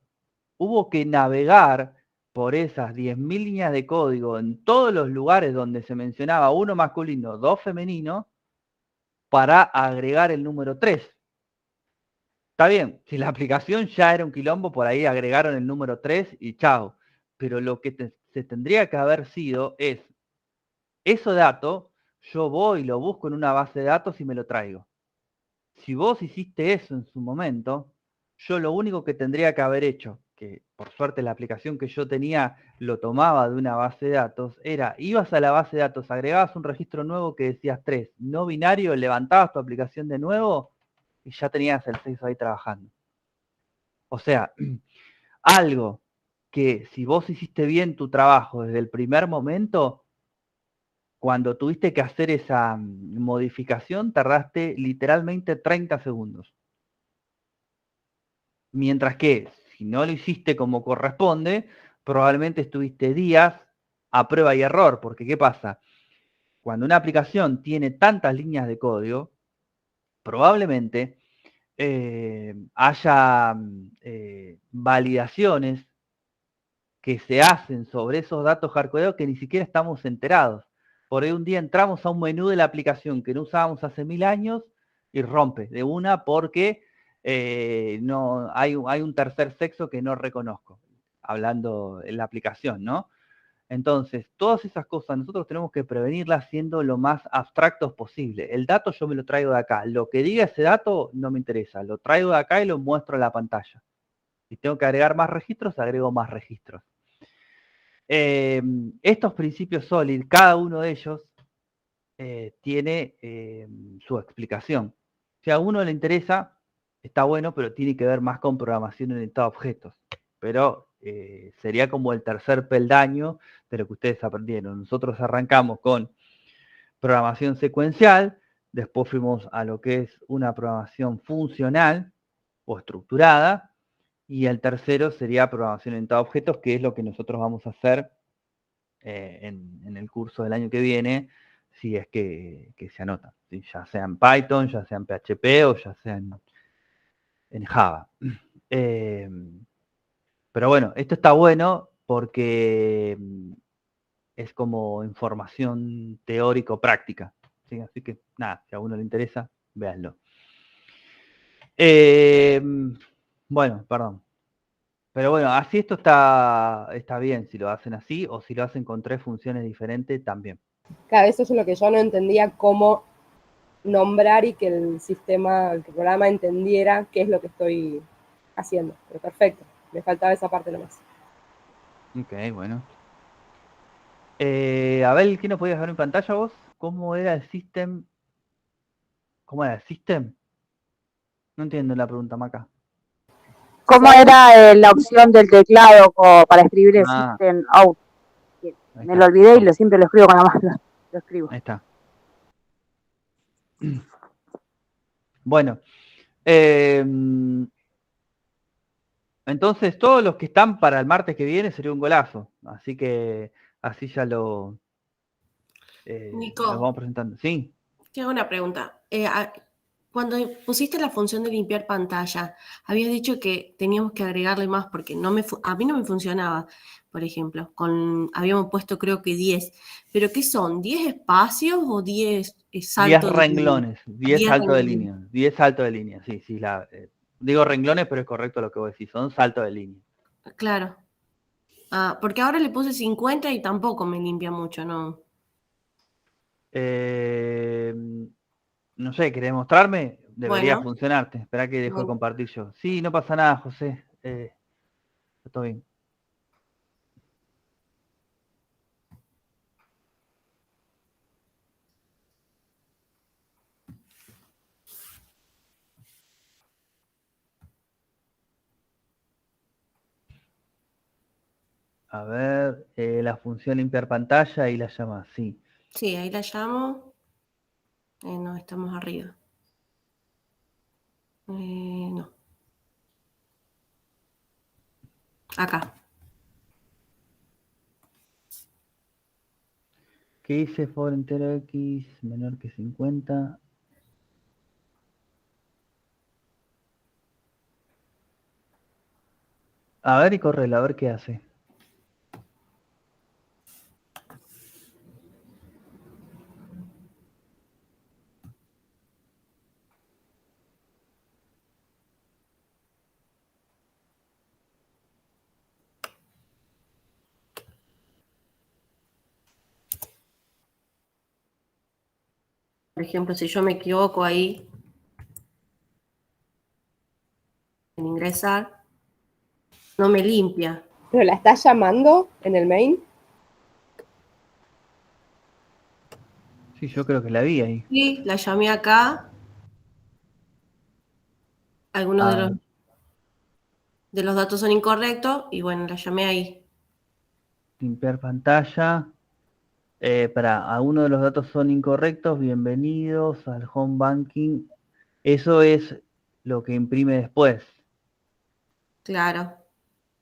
hubo que navegar por esas 10.000 líneas de código en todos los lugares donde se mencionaba 1 masculino, 2 femenino, para agregar el número 3. Está bien, si la aplicación ya era un quilombo, por ahí agregaron el número 3 y chao. Pero lo que se tendría que haber sido es, ese dato, yo voy y lo busco en una base de datos y me lo traigo. Si vos hiciste eso en su momento, yo lo único que tendría que haber hecho, que por suerte la aplicación que yo tenía lo tomaba de una base de datos, era, ibas a la base de datos, agregabas un registro nuevo que decías 3, no binario, levantabas tu aplicación de nuevo y ya tenías el sexo ahí trabajando. O sea, algo que si vos hiciste bien tu trabajo desde el primer momento, cuando tuviste que hacer esa modificación, tardaste literalmente 30 segundos. Mientras que, si no lo hiciste como corresponde, probablemente estuviste días a prueba y error. Porque, ¿qué pasa? Cuando una aplicación tiene tantas líneas de código, probablemente haya validaciones que se hacen sobre esos datos hardcodeados que ni siquiera estamos enterados. Por ahí un día entramos a un menú de la aplicación que no usábamos hace 1000 años y rompe de una porque no hay un tercer sexo que no reconozco, hablando en la aplicación, ¿no? Entonces, todas esas cosas nosotros tenemos que prevenirlas siendo lo más abstractos posible. El dato yo me lo traigo de acá. Lo que diga ese dato no me interesa. Lo traigo de acá y lo muestro en la pantalla. Si tengo que agregar más registros, agrego más registros. Estos principios SOLID, cada uno de ellos, tiene su explicación. Si a uno le interesa, está bueno, pero tiene que ver más con programación orientada a objetos. Pero sería como el tercer peldaño de lo que ustedes aprendieron. Nosotros arrancamos con programación secuencial, después fuimos a lo que es una programación funcional o estructurada, y el tercero sería programación orientada a objetos, que es lo que nosotros vamos a hacer en el curso del año que viene, si es que se anota, ¿sí? Ya sea en Python, ya sea en PHP o ya sea en Java. Pero bueno, esto está bueno porque es como información teórico-práctica, ¿sí? Así que nada, si a uno le interesa, véanlo. Bueno, perdón. Pero bueno, así esto está bien, si lo hacen así, o si lo hacen con 3 funciones diferentes, también. Claro, eso es lo que yo no entendía, cómo nombrar y que el sistema, el programa entendiera qué es lo que estoy haciendo. Pero perfecto, me faltaba esa parte nomás. Ok, bueno. Abel, ¿qué nos podías ver en pantalla vos? ¿Cómo era el system? ¿Cómo era el system? No entiendo la pregunta, Maca. ¿Cómo era la opción del teclado para escribir el system out? Me lo olvidé y siempre lo escribo con la mano. Lo escribo. Ahí está. Bueno. Entonces, todos los que están para el martes que viene sería un golazo. Así que así ya lo vamos presentando. Sí. Te hago una pregunta. Cuando pusiste la función de limpiar pantalla, habías dicho que teníamos que agregarle más porque a mí no me funcionaba, por ejemplo. Habíamos puesto creo que 10. ¿Pero qué son? ¿10 espacios o 10 saltos 10 renglones, 10 saltos de línea. 10 saltos de línea, sí. Digo renglones, pero es correcto lo que vos decís, son saltos de línea. Claro. Porque ahora le puse 50 y tampoco me limpia mucho, ¿no? No sé, ¿querés mostrarme? Debería Bueno. funcionarte. Espera que dejo de compartir yo. Sí, no pasa nada, José. Todo bien. A ver, la función limpiar pantalla y la llama, sí. Sí, ahí la llamo. No, estamos arriba. No. Acá. ¿Qué dice for entero x menor que 50? A ver y correla, a ver qué hace. Por ejemplo, si yo me equivoco ahí en ingresar, no me limpia. ¿Pero la estás llamando en el main? Sí, yo creo que la vi ahí. Sí, la llamé acá. Algunos de los datos son incorrectos y bueno, la llamé ahí. Limpiar pantalla. Algunos de los datos son incorrectos. Bienvenidos al home banking. Eso es lo que imprime después. Claro.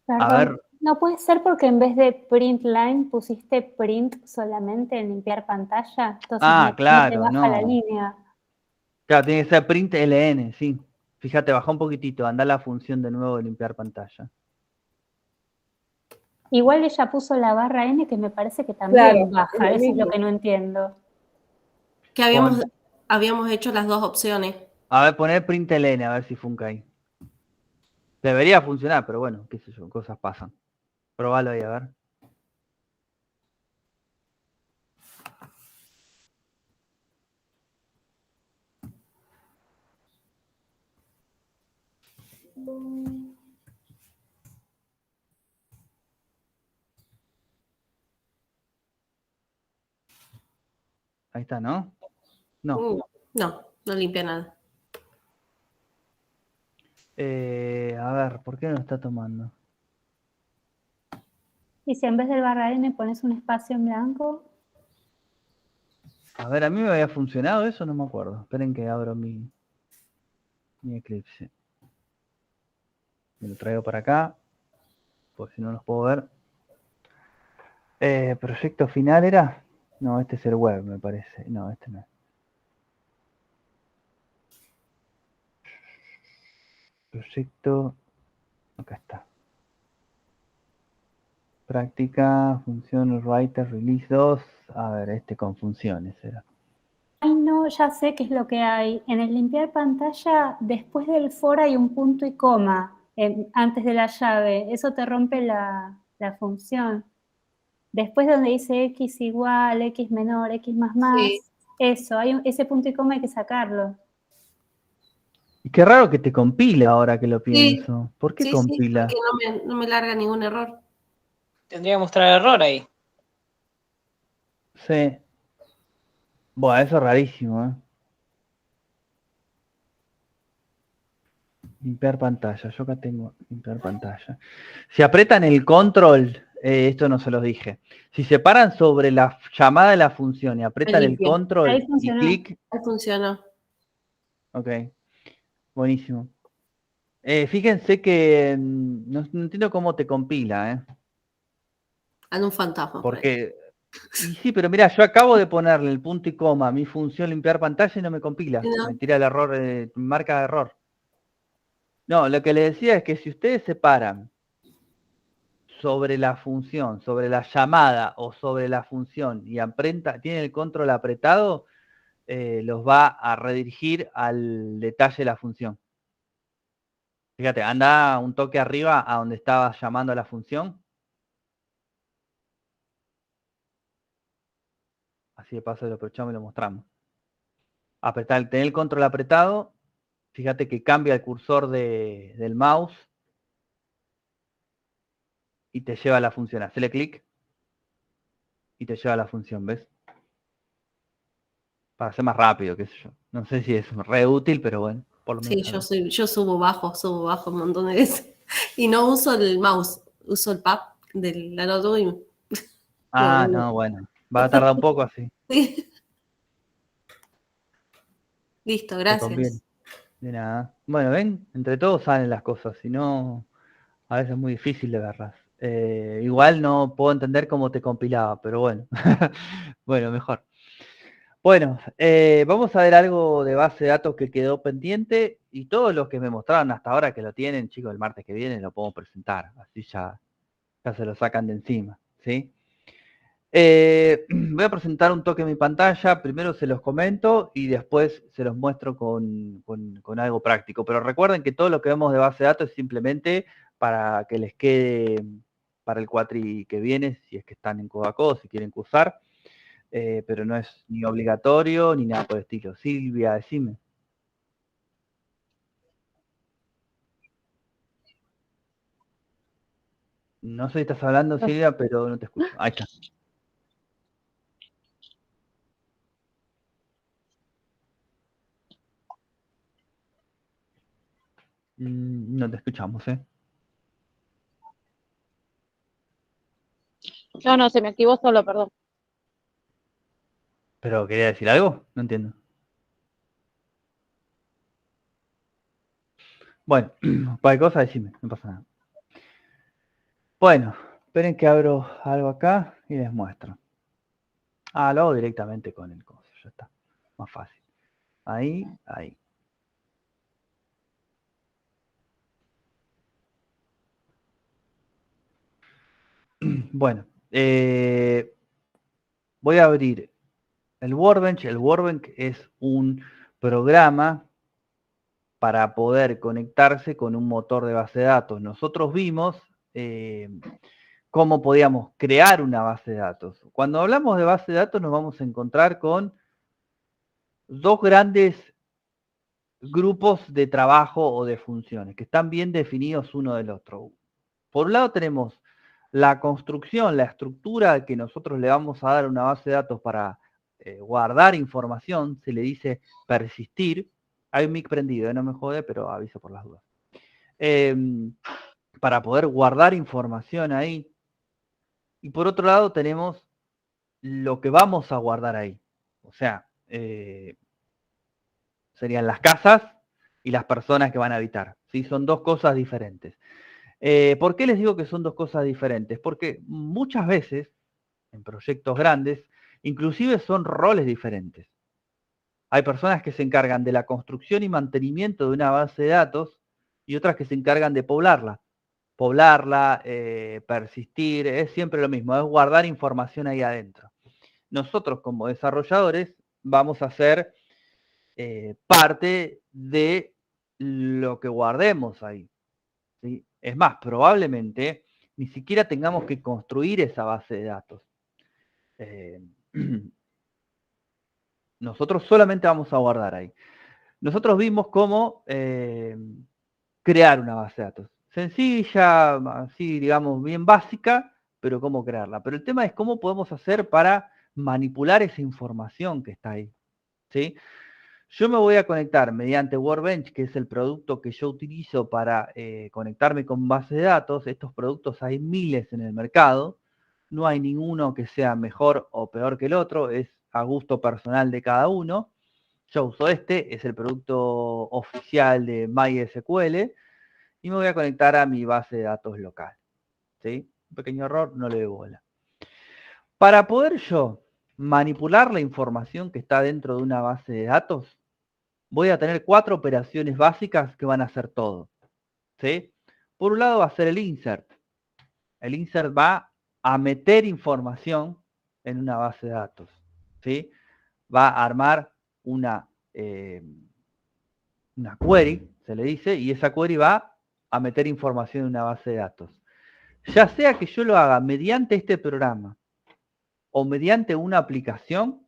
Perdón, A ver. no puede ser porque en vez de print line pusiste print solamente en limpiar pantalla. Entonces no te baja la línea. Claro, tiene que ser print ln, sí. Fíjate, baja un poquitito, anda la función de nuevo de limpiar pantalla. Igual ella puso la barra N que me parece que también baja, eso es lo que no entiendo. Que habíamos hecho las dos opciones. A ver, poner print ln, a ver si funca ahí. Debería funcionar, pero bueno, qué sé yo, cosas pasan. Probalo ahí, a ver. Ahí está, ¿no? No. No limpia nada. A ver, ¿por qué no está tomando? Y si en vez del /n pones un espacio en blanco. A ver, a mí me había funcionado eso, no me acuerdo. Esperen que abro mi Eclipse. Me lo traigo para acá, porque si no los puedo ver. ¿Proyecto final era? No, este es el web, me parece. No, este no es. Proyecto, acá está. Práctica, función writer, release 2. A ver, este con funciones era. Ay, no, ya sé qué es lo que hay. En el limpiar pantalla, después del for hay un punto y coma antes de la llave. Eso te rompe la función. Después donde dice x igual, x menor, x más, Sí. eso, ese punto y coma hay que sacarlo. Y qué raro que te compile ahora que lo pienso. Sí. ¿Por qué Sí, compila? porque no me larga ningún error. Tendría que mostrar error ahí. Sí. Bueno, eso es rarísimo, ¿eh? Limpiar pantalla. Yo acá tengo limpiar pantalla. Si apretan el control, esto no se los dije. Si se paran sobre la llamada de la función y apretan el control y clic. Ahí funcionó. Ok. Buenísimo. Fíjense que no entiendo cómo te compila, ¿eh? Anda un fantasma. Porque, y sí, pero mira, yo acabo de ponerle el punto y coma a mi función limpiar pantalla y no me compila. No. Me tira el error, marca de error. No, lo que le decía es que si ustedes se paran sobre la función, sobre la llamada o sobre la función y tienen el control apretado, los va a redirigir al detalle de la función. Fíjate, anda un toque arriba a donde estaba llamando a la función. Así de paso lo aprovechamos y lo mostramos. Tener el control apretado, fíjate que cambia el cursor del mouse y te lleva a la función. Hacele clic y te lleva a la función, ¿ves? Para ser más rápido, qué sé yo. No sé si es re útil, pero bueno, por lo menos. Sí, yo subo bajo un montón de veces. Y no uso el mouse, uso el pad del notebook. No, bueno. Va a tardar un poco así. Sí. Listo, gracias. De nada. Bueno, ven, entre todos salen las cosas, si no, a veces es muy difícil de verlas. Igual no puedo entender cómo te compilaba, pero bueno. Bueno, mejor. Bueno, vamos a ver algo de base de datos que quedó pendiente y todos los que me mostraron hasta ahora que lo tienen, chicos, el martes que viene lo podemos presentar, así ya se lo sacan de encima, ¿sí? Voy a presentar un toque en mi pantalla, primero se los comento y después se los muestro con algo práctico, pero recuerden que todo lo que vemos de base de datos es simplemente para que les quede para el cuatri que viene, si es que están en Codaco, si quieren cursar. Pero no es ni obligatorio ni nada por el estilo. Silvia, decime. No sé si estás hablando, Silvia, pero no te escucho. Ahí está. No te escuchamos, ¿eh? No, se me activó solo, perdón. ¿Pero quería decir algo? No entiendo. Bueno, cualquier cosa decime, no pasa nada. Bueno, esperen que abro algo acá y les muestro. Lo hago directamente con el coso, ya está. Más fácil. Ahí. Bueno, voy a abrir el Workbench. El Workbench es un programa para poder conectarse con un motor de base de datos. Nosotros vimos cómo podíamos crear una base de datos. Cuando hablamos de base de datos nos vamos a encontrar con dos grandes grupos de trabajo o de funciones que están bien definidos uno del otro. Por un lado tenemos la construcción, la estructura que nosotros le vamos a dar a una base de datos para guardar información se le dice persistir. Hay un mic prendido, no me jode, pero aviso por las dudas. Para poder guardar información ahí. Y por otro lado tenemos lo que vamos a guardar ahí. O sea, serían las casas y las personas que van a habitar. ¿Sí? Son dos cosas diferentes. ¿Por qué les digo que son dos cosas diferentes? Porque muchas veces, en proyectos grandes, inclusive son roles diferentes. Hay personas que se encargan de la construcción y mantenimiento de una base de datos y otras que se encargan de poblarla. Persistir, es siempre lo mismo, es guardar información ahí adentro. Nosotros como desarrolladores vamos a ser parte de lo que guardemos ahí. ¿Sí? Es más, probablemente ni siquiera tengamos que construir esa base de datos. Nosotros solamente vamos a guardar ahí. Nosotros vimos cómo crear una base de datos. Sencilla, así digamos, bien básica, pero cómo crearla. Pero el tema es cómo podemos hacer para manipular esa información que está ahí. ¿Sí? Yo me voy a conectar mediante Workbench, que es el producto que yo utilizo para conectarme con base de datos. Estos productos hay miles en el mercado. No hay ninguno que sea mejor o peor que el otro. Es a gusto personal de cada uno. Yo uso este, es el producto oficial de MySQL. Y me voy a conectar a mi base de datos local. ¿Sí? Un pequeño error, no le doy bola. Para poder yo manipular la información que está dentro de una base de datos, voy a tener 4 operaciones básicas que van a hacer todo. ¿Sí? Por un lado va a ser el insert. El insert va a meter información en una base de datos. ¿Sí? Va a armar una query, se le dice, y esa query va a meter información en una base de datos. Ya sea que yo lo haga mediante este programa o mediante una aplicación,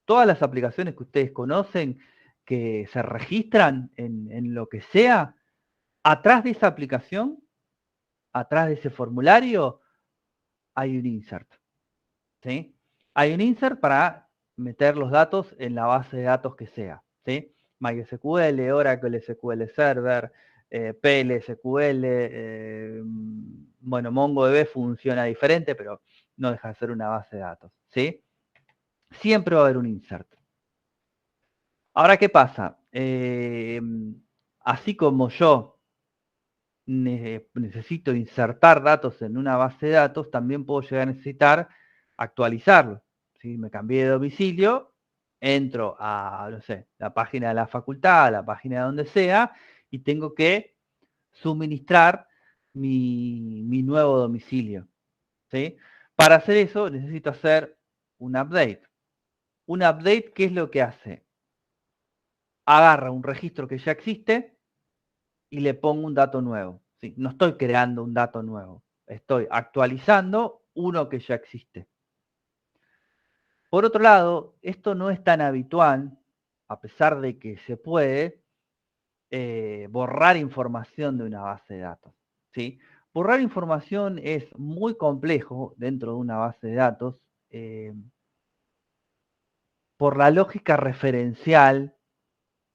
todas las aplicaciones que ustedes conocen que se registran en lo que sea, atrás de esa aplicación, atrás de ese formulario, hay un insert. ¿Sí? Hay un insert para meter los datos en la base de datos que sea. ¿Sí? MySQL, Oracle SQL Server, PLSQL, bueno, MongoDB funciona diferente, pero no deja de ser una base de datos. ¿Sí? Siempre va a haber un insert. Ahora, ¿qué pasa? Así como yo necesito insertar datos en una base de datos, también puedo llegar a necesitar actualizarlo. ¿Sí? Me cambié de domicilio, entro a, no sé, la página de la facultad, la página de donde sea, y tengo que suministrar mi nuevo domicilio. ¿Sí? Para hacer eso necesito hacer un update. Un update, ¿qué es lo que hace? Agarra un registro que ya existe y le pongo un dato nuevo. ¿Sí? No estoy creando un dato nuevo, estoy actualizando uno que ya existe. Por otro lado, esto no es tan habitual, a pesar de que se puede borrar información de una base de datos. ¿Sí? Borrar información es muy complejo dentro de una base de datos por la lógica referencial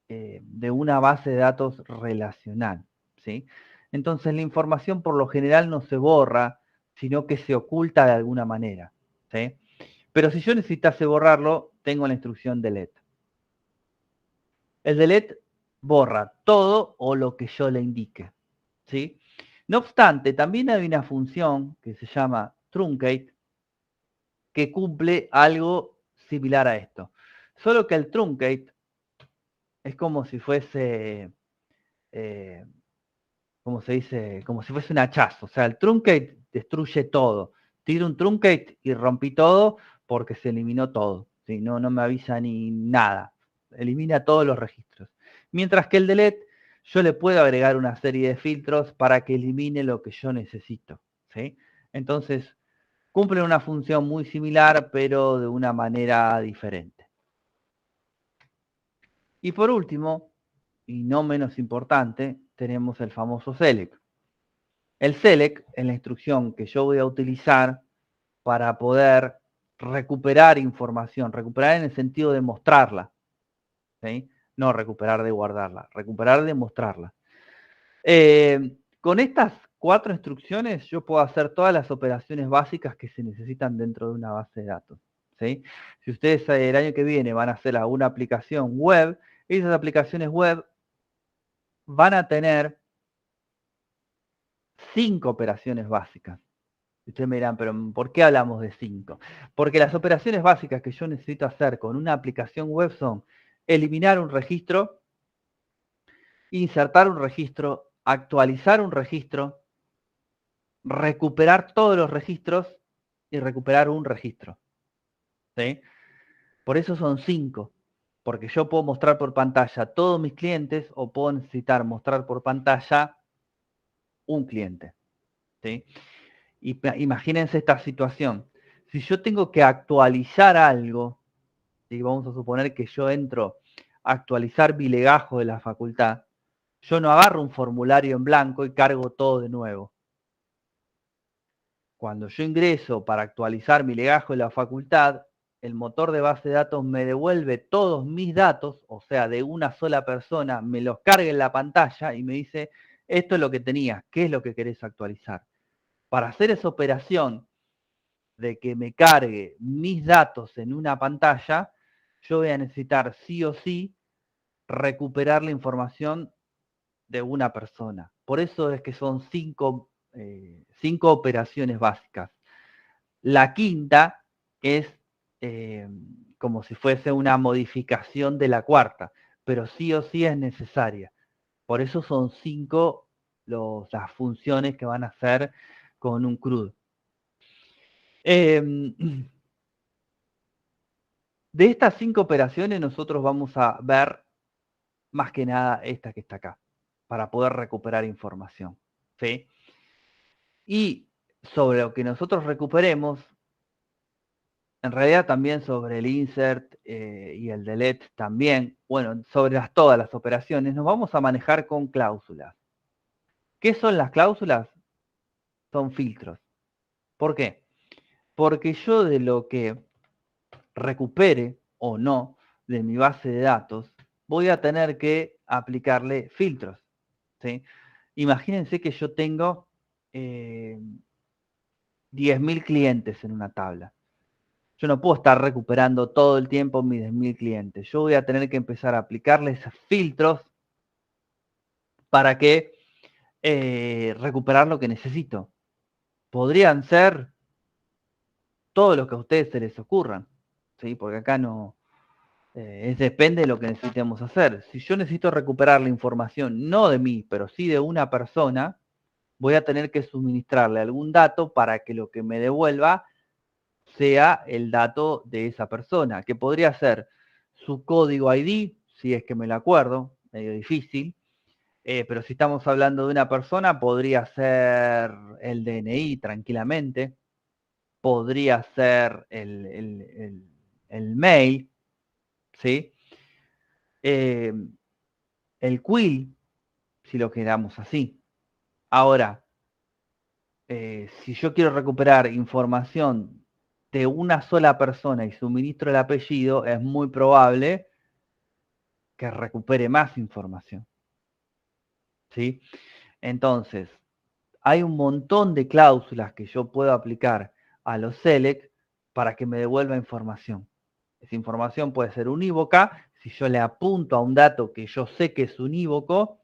de una base de datos relacional. ¿Sí? Entonces la información por lo general no se borra, sino que se oculta de alguna manera. ¿Sí? Pero si yo necesitase borrarlo, tengo la instrucción delete. El delete borra todo o lo que yo le indique. ¿Sí? No obstante, también hay una función que se llama truncate que cumple algo similar a esto. Solo que el truncate es como si fuese, como se dice, como si fuese un hachazo. O sea, el truncate destruye todo. Tiro un truncate y rompí todo porque se eliminó todo. ¿Sí? No me avisa ni nada. Elimina todos los registros. Mientras que el delete, yo le puedo agregar una serie de filtros para que elimine lo que yo necesito. ¿Sí? Entonces, cumple una función muy similar, pero de una manera diferente. Y por último, y no menos importante, tenemos el famoso select. El select es la instrucción que yo voy a utilizar para poder recuperar información, recuperar en el sentido de mostrarla, ¿sí? No recuperar de guardarla, recuperar de mostrarla. Con estas 4 instrucciones yo puedo hacer todas las operaciones básicas que se necesitan dentro de una base de datos, ¿sí? Si ustedes el año que viene van a hacer alguna aplicación web, esas aplicaciones web van a tener 5 operaciones básicas. Ustedes me dirán, pero ¿por qué hablamos de 5? Porque las operaciones básicas que yo necesito hacer con una aplicación web son eliminar un registro, insertar un registro, actualizar un registro, recuperar todos los registros y recuperar un registro, ¿sí? Por eso son 5, porque yo puedo mostrar por pantalla a todos mis clientes o puedo necesitar mostrar por pantalla un cliente, ¿sí? Y imagínense esta situación. Si yo tengo que actualizar algo, ¿sí? Vamos a suponer que yo entro a actualizar mi legajo de la facultad, yo no agarro un formulario en blanco y cargo todo de nuevo. Cuando yo ingreso para actualizar mi legajo de la facultad, el motor de base de datos me devuelve todos mis datos, o sea, de una sola persona, me los carga en la pantalla y me dice, esto es lo que tenías, ¿qué es lo que querés actualizar? Para hacer esa operación de que me cargue mis datos en una pantalla, yo voy a necesitar sí o sí recuperar la información de una persona. Por eso es que son 5 operaciones básicas. La quinta es como si fuese una modificación de la cuarta, pero sí o sí es necesaria. Por eso son 5 las funciones que van a hacer con un CRUD. De estas 5 operaciones nosotros vamos a ver más que nada esta que está acá, para poder recuperar información, ¿sí? Y sobre lo que nosotros recuperemos, en realidad también sobre el insert y el delete también, bueno, sobre todas las operaciones, nos vamos a manejar con cláusulas. ¿Qué son las cláusulas? Son filtros. ¿Por qué? Porque yo de lo que recupere o no de mi base de datos, voy a tener que aplicarle filtros, ¿sí? Imagínense que yo tengo 10.000 clientes en una tabla. Yo no puedo estar recuperando todo el tiempo mis 10.000 clientes. Yo voy a tener que empezar a aplicarles filtros para que recuperar lo que necesito. Podrían ser todo lo que a ustedes se les ocurran, ¿sí? Porque acá no, depende de lo que necesitemos hacer. Si yo necesito recuperar la información, no de mí, pero sí de una persona, voy a tener que suministrarle algún dato para que lo que me devuelva sea el dato de esa persona, que podría ser su código ID, si es que me lo acuerdo, medio difícil, pero si estamos hablando de una persona, podría ser el DNI tranquilamente, podría ser el mail, ¿sí? El quill, si lo queramos así. Ahora, si yo quiero recuperar información de una sola persona y suministro el apellido, es muy probable que recupere más información, ¿sí? Entonces, hay un montón de cláusulas que yo puedo aplicar a los select para que me devuelva información. Esa información puede ser unívoca, si yo le apunto a un dato que yo sé que es unívoco,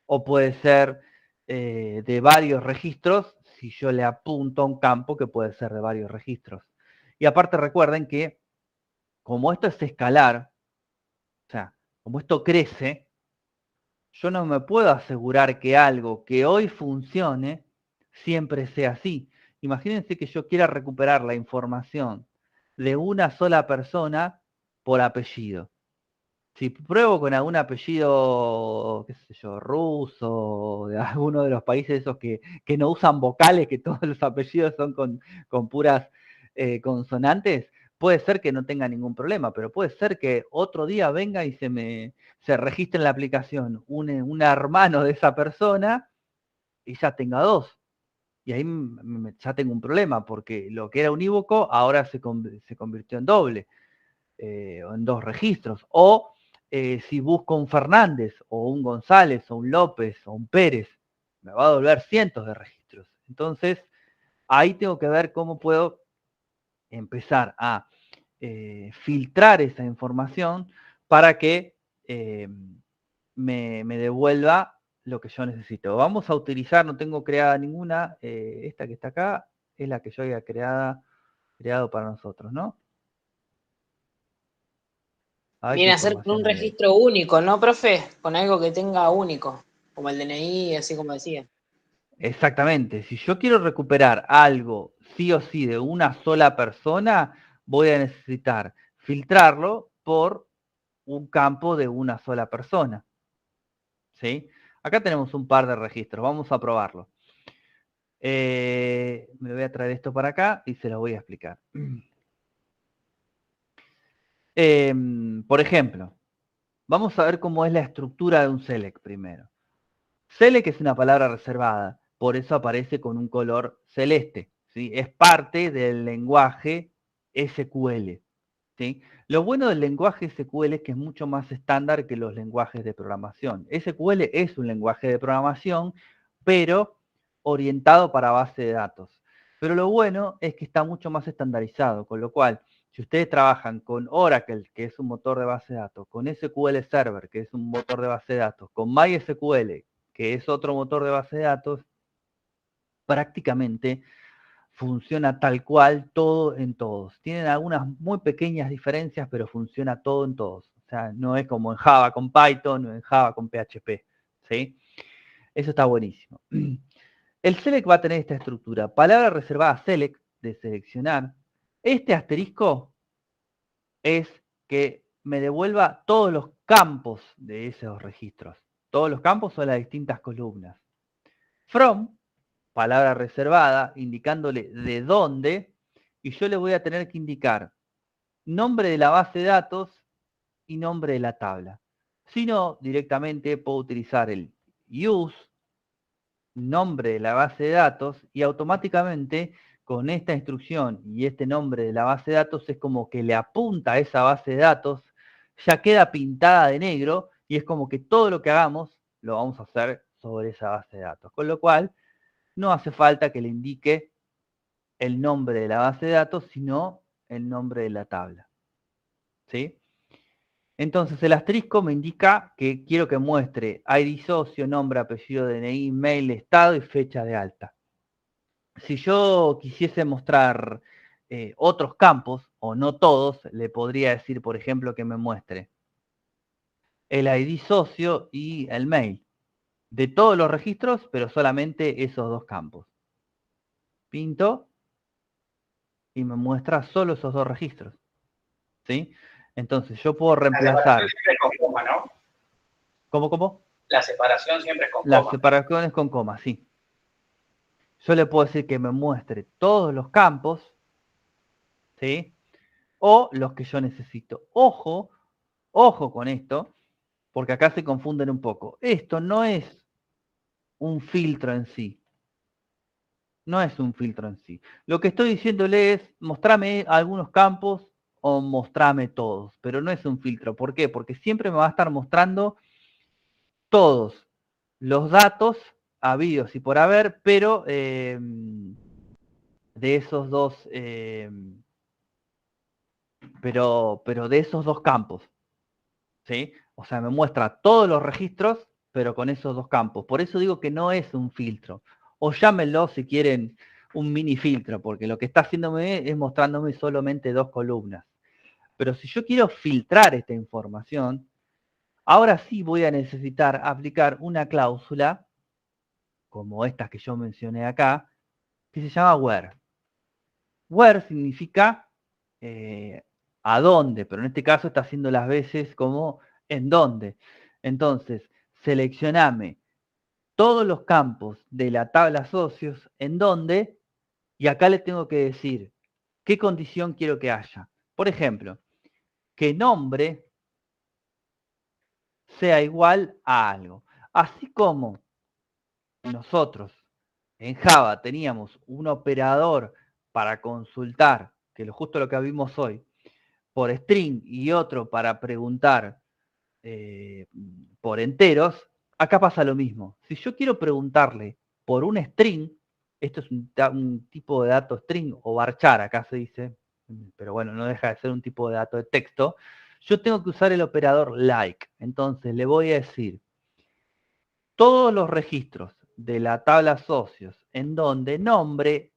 o puede ser de varios registros, si yo le apunto a un campo que puede ser de varios registros. Y aparte recuerden que como esto es escalar, o sea, como esto crece, yo no me puedo asegurar que algo que hoy funcione siempre sea así. Imagínense que yo quiera recuperar la información de una sola persona por apellido. Si pruebo con algún apellido, qué sé yo, ruso, de alguno de los países esos que no usan vocales, que todos los apellidos son con puras consonantes, puede ser que no tenga ningún problema, pero puede ser que otro día venga y se registre en la aplicación un hermano de esa persona y ya tenga 2. Y ahí ya tengo un problema, porque lo que era unívoco ahora se convirtió en doble, o en 2 registros. O si busco un Fernández, o un González, o un López, o un Pérez, me va a devolver cientos de registros. Entonces, ahí tengo que ver cómo puedo empezar a filtrar esa información para que me devuelva lo que yo necesito. Vamos a utilizar, no tengo creada ninguna, esta que está acá es la que yo había creado para nosotros, ¿no? Viene a ser con un registro único, ¿no, profe? Con algo que tenga único, como el DNI, así como decía. Exactamente. Si yo quiero recuperar algo sí o sí de una sola persona, voy a necesitar filtrarlo por un campo de una sola persona. ¿Sí? Acá tenemos un par de registros. Vamos a probarlo. Me voy a traer esto para acá y se lo voy a explicar. Por ejemplo, vamos a ver cómo es la estructura de un select primero. Select es una palabra reservada, por eso aparece con un color celeste, ¿sí? Es parte del lenguaje SQL, ¿sí? Lo bueno del lenguaje SQL es que es mucho más estándar que los lenguajes de programación. SQL es un lenguaje de programación, pero orientado para base de datos. Pero lo bueno es que está mucho más estandarizado, con lo cual, si ustedes trabajan con Oracle, que es un motor de base de datos, con SQL Server, que es un motor de base de datos, con MySQL, que es otro motor de base de datos, prácticamente funciona tal cual todo en todos. Tienen algunas muy pequeñas diferencias, pero funciona todo en todos. O sea, no es como en Java con Python o en Java con PHP, ¿sí? Eso está buenísimo. El select va a tener esta estructura. Palabra reservada select, de seleccionar. Este asterisco es que me devuelva todos los campos de esos registros. Todos los campos son las distintas columnas. From, palabra reservada, indicándole de dónde, y yo le voy a tener que indicar nombre de la base de datos y nombre de la tabla. Si no, directamente puedo utilizar el use, nombre de la base de datos, y automáticamente con esta instrucción y este nombre de la base de datos es como que le apunta a esa base de datos, ya queda pintada de negro y es como que todo lo que hagamos lo vamos a hacer sobre esa base de datos. Con lo cual, no hace falta que le indique el nombre de la base de datos, sino el nombre de la tabla. ¿Sí? Entonces el asterisco me indica que quiero que muestre ID socio, nombre, apellido, DNI, mail, estado y fecha de alta. Si yo quisiese mostrar otros campos, o no todos, le podría decir, por ejemplo, que me muestre el ID socio y el mail de todos los registros, pero solamente esos 2 campos. Pinto y me muestra solo esos 2 registros. ¿Sí? Entonces yo puedo reemplazar. La separación siempre es con coma, ¿no? ¿Cómo? La separación siempre es con La coma. separación es con coma, sí. Yo le puedo decir que me muestre todos los campos, ¿sí? O los que yo necesito. Ojo con esto, porque acá se confunden un poco. Esto no es un filtro en sí. No es un filtro en sí. Lo que estoy diciéndole es, mostrame algunos campos o mostrame todos, pero no es un filtro. ¿Por qué? Porque siempre me va a estar mostrando todos los datos habidos y por haber, pero de esos dos, pero de esos 2 campos, ¿sí? O sea, me muestra todos los registros, pero con esos 2 campos. Por eso digo que no es un filtro. O llámenlo, si quieren, un mini filtro, porque lo que está haciéndome es mostrándome solamente 2 columnas. Pero si yo quiero filtrar esta información, ahora sí voy a necesitar aplicar una cláusula, como estas que yo mencioné acá, que se llama where. Where significa a dónde, pero en este caso está haciendo las veces como en dónde. Entonces, seleccioname todos los campos de la tabla socios en dónde, y acá le tengo que decir qué condición quiero que haya. Por ejemplo, que nombre sea igual a algo. Así como nosotros en Java teníamos un operador para consultar, que es justo lo que vimos hoy, por string y otro para preguntar por enteros, acá pasa lo mismo. Si yo quiero preguntarle por un string, esto es un tipo de dato string o varchar, acá se dice, pero bueno, no deja de ser un tipo de dato de texto, yo tengo que usar el operador like. Entonces le voy a decir todos los registros de la tabla socios en donde nombre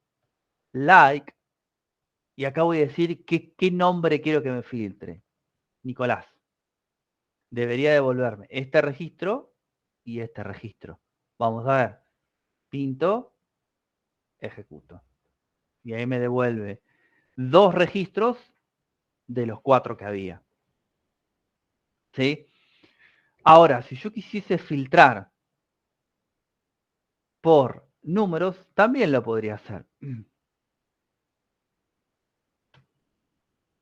like, y acá voy a decir qué nombre quiero que me filtre. Nicolás. Debería devolverme este registro y este registro. Vamos a ver. Pinto, ejecuto. Y ahí me devuelve 2 registros de los 4 que había. ¿Sí? Ahora, si yo quisiese filtrar por números, también lo podría hacer.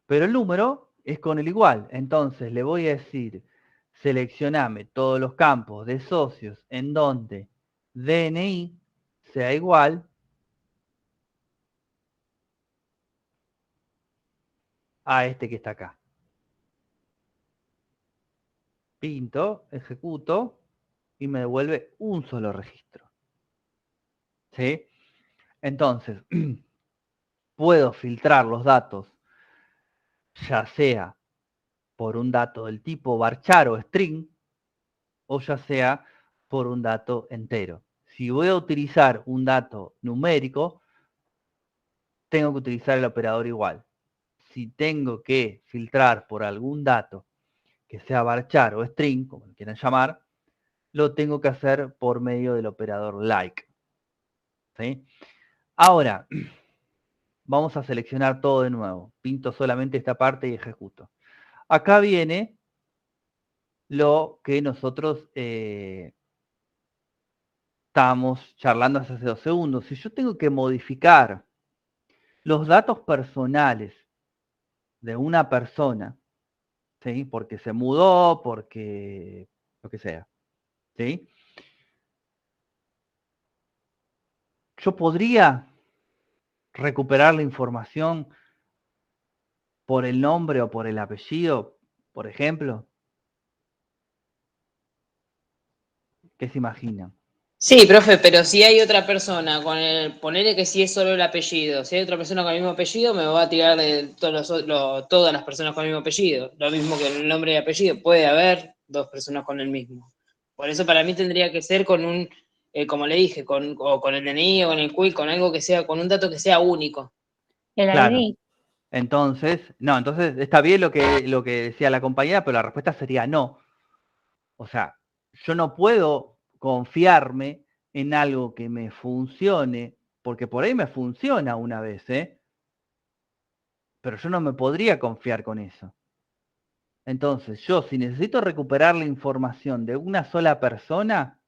Pero el número es con el igual. Entonces le voy a decir, seleccioname todos los campos de socios en donde DNI sea igual a este que está acá. Pinto, ejecuto y me devuelve un solo registro. ¿Sí? Entonces, puedo filtrar los datos, ya sea por un dato del tipo varchar o string, o ya sea por un dato entero. Si voy a utilizar un dato numérico, tengo que utilizar el operador igual. Si tengo que filtrar por algún dato que sea varchar o string, como lo quieran llamar, lo tengo que hacer por medio del operador like. ¿Sí? Ahora, vamos a seleccionar todo de nuevo. Pinto solamente esta parte y ejecuto. Acá viene lo que nosotros estábamos charlando hace 2 segundos. Si yo tengo que modificar los datos personales de una persona, ¿sí? Porque se mudó, porque lo que sea, ¿sí? Yo podría recuperar la información por el nombre o por el apellido, por ejemplo. ¿Qué se imaginan? Sí, profe, pero si hay otra persona con ponele que si es solo el apellido, si hay otra persona con el mismo apellido, me va a tirar de todas las personas con el mismo apellido. Lo mismo que el nombre y apellido, puede haber 2 personas con el mismo. Por eso para mí tendría que ser con un, como le dije, con el DNI o con el CUI, con algo que sea, con un dato que sea único. El Claro. ID. Entonces está bien lo que decía la compañera, pero la respuesta sería no. O sea, yo no puedo confiarme en algo que me funcione, porque por ahí me funciona una vez, ¿eh? Pero yo no me podría confiar con eso. Entonces, yo si necesito recuperar la información de una sola persona,